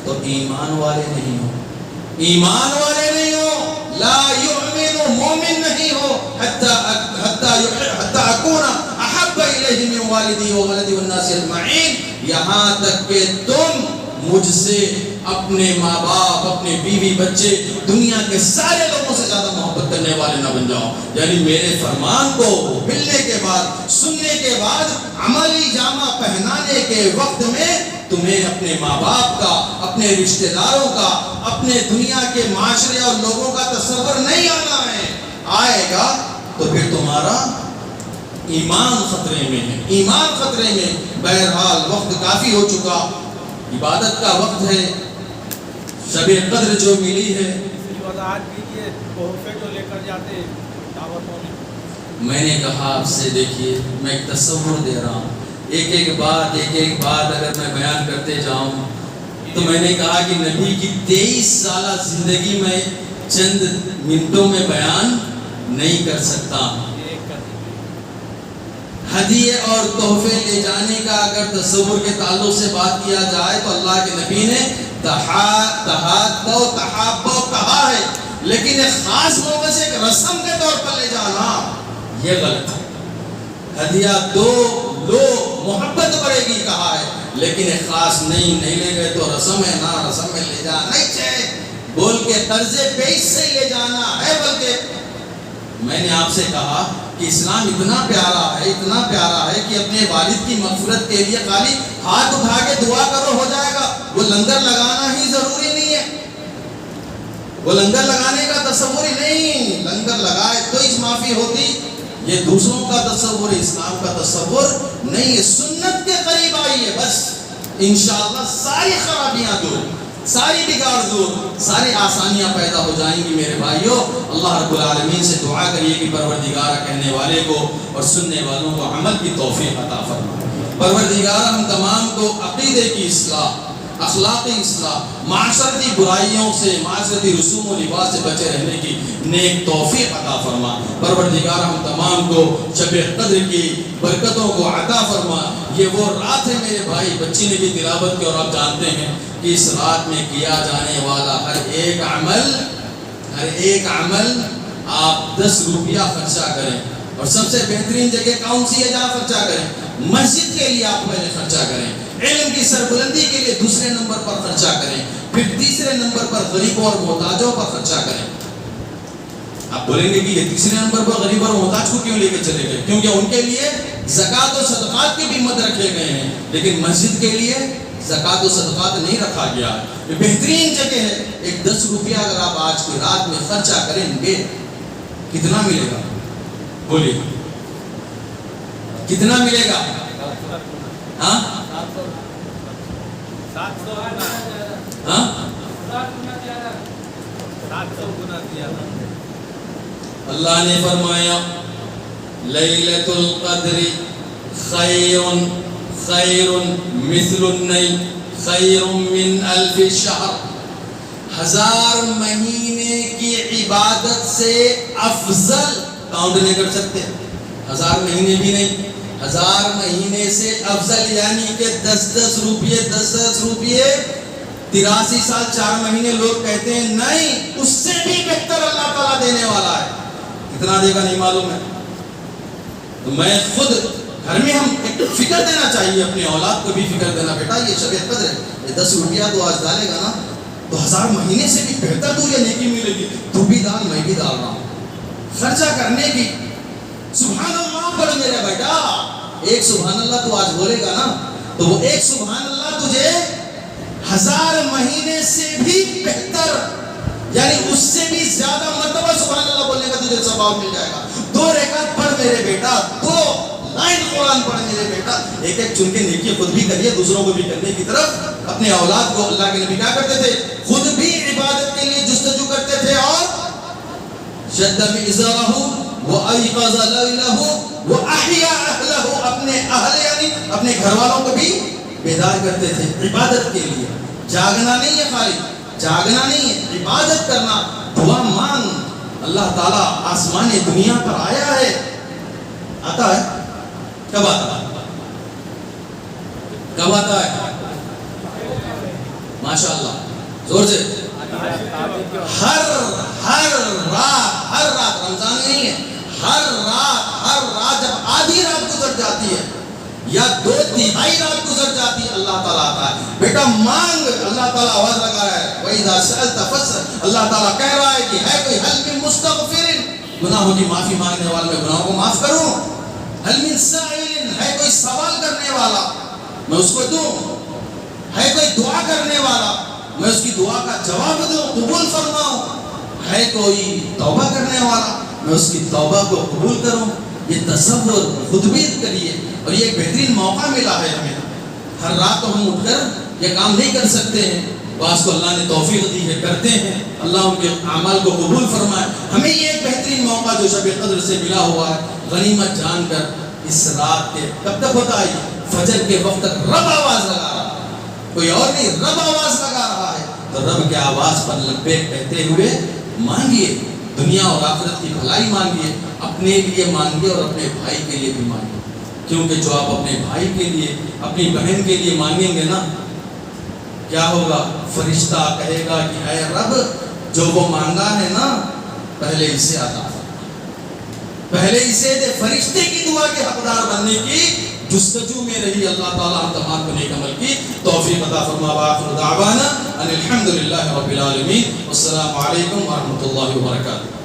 تو ایمان والے نہیں ہو، ایمان والے نہیں ہو، لا یؤمن، مومن نہیں ہو، حتی اکون احب الیہ من والدی وولدی والناس اجمعین، یہاں تک کہ تم مجھ سے، اپنے ماں باپ، اپنے بیوی بچے، دنیا کے سارے لوگوں سے زیادہ محبت کرنے والے نہ بن جاؤ۔ یعنی میرے فرمان کو ملنے کے بعد، سننے کے بعد، عملی جامہ پہنانے کے وقت میں تمہیں اپنے ماں باپ کا، اپنے رشتہ داروں کا، اپنے دنیا کے معاشرے اور لوگوں کا تصور نہیں آنا ہے۔ آئے گا تو پھر تمہارا ایمان خطرے میں ہے، ایمان خطرے میں۔ بہرحال وقت کافی ہو چکا، عبادت کا وقت ہے، شب قدر جو ملی ہے، میں نے کہا آپ سے، دیکھیے میں ایک تصور دے رہا ہوں، ایک بات اگر میں بیان کرتے جاؤں تو میں نے کہا کہ نبی کی 23 سالہ زندگی میں چند منٹوں میں بیان نہیں کر سکتا۔ ہدیے اور تحفے لے جانے کا اگر تصور کے تعلق سے بات کیا جائے تو اللہ کے نبی نے تحادو تحابو کہا ہے، لیکن ایک خاص موقع سے ایک رسم کے طور پر لے جانا یہ غلط ہے۔ ہدیہ دو لو محبت بڑھے گی کہا ہے، لیکن ایک خاص نہیں لے گئے تو رسم ہے نا، رسم میں لے جانا ہی چاہے بول کے قرض پیش سے لے جانا ہے۔ بلکہ میں نے آپ سے کہا کہ اسلام اتنا پیارا ہے کہ اپنے والد کی مغفرت کے لیے خالی ہاتھ اٹھا کے دعا کرو ہو جائے گا، وہ لنگر لگانا ہی ضروری نہیں ہے، وہ لنگر لگانے کا تصور ہی نہیں، لنگر لگائے تو اس معافی ہوتی، یہ دوسروں کا تصور، اسلام کا تصور نہیں ہے۔ سنت کے قریب آئیے بس، انشاءاللہ ساری خرابیاں دور، ساری بگاڑ دور، ساری آسانیاں پیدا ہو جائیں گی میرے بھائیوں۔ اللہ رب العالمین سے دعا کریے کہ پروردگار کہنے والے کو اور سننے والوں کو عمل کی توفیق عطا فرما۔ پروردگار ہم تمام کو عقیدے کی اصلاح، اخلاقی اصلاح، معاشرتی برائیوں سے، معاشرتی رسوم و لباس سے بچے رہنے کی نیک توفیق عطا فرما۔ پروردگار ہم تمام کو شب قدر کی برکتوں کو عطا فرما۔ یہ وہ رات ہے میرے بھائی، بچی نے بھی تلاوت کی، اور آپ جانتے ہیں کہ اس رات میں کیا جانے والا ہر ایک عمل آپ 10 روپیہ خرچہ کریں، اور سب سے بہترین جگہ کون سی ہے جہاں خرچہ کریں؟ مسجد کے لیے آپ پہلے خرچہ کریں، علم کی سربلندی کے لیے دوسرے نمبر پر خرچہ کریں، پھر تیسرے نمبر پر غریبوں اور محتاجوں پر خرچہ کریں۔ آپ بولیں گے کہ یہ تیسرے نمبر پر غریب اور محتاج کو کیوں لے کے چلے گئے؟ کیونکہ ان کے لیے زکوٰۃ و صدقات کی بھی مد رکھے گئے ہیں، لیکن مسجد کے لیے زکوٰۃ و صدقات نہیں رکھا گیا ہے۔ یہ بہترین جگہ ہے۔ ایک 10 روپیہ اگر آپ آج کی رات میں خرچہ کریں گے کتنا ملے گا؟ بولیے کتنا ملے گا؟ ہاں اللہ نے فرمایا لیلۃ القدر خیر مثل النی خیر من 1000 شہر، 1000 مہینے کی عبادت سے افضل، کاؤنٹ نہیں کر سکتے، 1000 مہینے بھی نہیں، 1000 مہینے سے افضل، یعنی کہ 10 روپیے 10 روپیے 83 سال 4 مہینے لوگ کہتے ہیں، نہیں اس سے بھی بہتر اللہ تعالیٰ دینے والا ہے۔ کتنا دے گا نہیں معلوم ہے، تو میں خود گھر میں ہم ایک فکر دینا چاہیے، اپنی اولاد کو بھی فکر دینا، بیٹا یہ شب قدر ہے، یہ 10 روپیہ تو آج ڈالے گا نا تو 1000 مہینے سے بھی بہتر تجھے نیکی ملے گی، تو بھی ڈال میں بھی ڈال رہا ہوں، خرچہ کرنے کی۔ سبحان اللہ پڑھ میرے بیٹا، ایک سبحان اللہ تو آج بولے گا نا تو وہ ایک سبحان اللہ تجھے 1000 مہینے سے بھی بہتر، یعنی اس سے بھی زیادہ مرتبہ سبحان اللہ بولنے کا تجھے ثواب مل جائے گا۔ 2 رکعت پڑھ میرے بیٹا، 2 لائن قرآن پڑھ میرے بیٹا، ایک ایک چن کے نیکی خود بھی کریے، دوسروں کو بھی کرنے کی طرف اپنے اولاد کو۔ اللہ کے نبی کیا کرتے تھے؟ خود بھی عبادت کے لیے جستجو کرتے تھے، اور شد مئزرہ وَأَيْقَظَ لَيْلَهُ وَأَحْيَا أَهْلَهُ، اپنے اہل یعنی اپنے گھر والوں کو بھی بیدار کرتے تھے عبادت کے لیے۔ جاگنا نہیں ہے، خالی جاگنا نہیں ہے، عبادت کرنا، دعا مانگ۔ اللہ تعالیٰ آسمان دنیا پر آیا ہے، آتا ہے، کب آتا ہے؟ کب آتا ہے؟ ماشاءاللہ زور سے، ہر رات، رمضان نہیں ہے، ہر رات جب آدھی رات گزر جاتی ہے یا 2/3 رات گزر جاتی ہے، اللہ تعالیٰ آتا ہے۔ بیٹا مانگ، اللہ تعالیٰ آواز لگا رہا ہے، وَإِذَا سَأَلْتَ فَاسْأَلْ، اللہ تعالیٰ کہہ رہا ہے کہ ہے کوئی حل من مستغفر، گناہوں کی معافی مانگنے والا، میں گناہوں کو معاف کروں، حل من سائل، ہے کوئی سوال کرنے والا میں اس کو دوں، ہے کوئی دعا کرنے والا میں اس کی دعا کا جواب دوں، قبول فرماؤں، ہے کوئی توبہ کرنے والا میں اس کی توبہ کو قبول کروں۔ یہ تصور خود بھی کریے، اور یہ ایک بہترین موقع ملا ہے ہمیں۔ ہر رات تو ہم اٹھ کر یہ کام نہیں کر سکتے ہیں، بعض کو اللہ نے توفیق دی ہے، کرتے ہیں، اللہ ان کے اعمال کو قبول فرمائے۔ ہمیں یہ ایک بہترین موقع جو شب قدر سے ملا ہوا ہے، غنیمت جان کر اس رات کے کب تک ہوتا ہے؟ فجر کے وقت تک رب آواز لگا رہا ہے، کوئی اور نہیں، رب آواز لگا رہا ہے، تو رب کے آواز پر لبیک کہتے ہوئے مانگیے، دنیا اور آخرت کی بھلائی مانگیے، اپنے لیے مانگیے اور اپنے بھائی کے لیے بھی مانگیے۔ کیونکہ جو آپ اپنے بھائی کے لیے اپنی بہن کے لیے مانگیں گے نا کیا ہوگا؟ فرشتہ کہے گا کہ اے رب جو وہ مانگا ہے نا پہلے اسے عطا فرما، پہلے اسے دے۔ فرشتے کی دعا کے حقدار بننے کی جستجو میں رہی۔ اللہ تعالیٰ ہم تمام کو نیک عمل کی توفیق عطا فرما۔ وآخر دعوانا ان الحمد للہ رب العالمین۔ والسلام علیکم ورحمۃ اللہ وبرکاتہ۔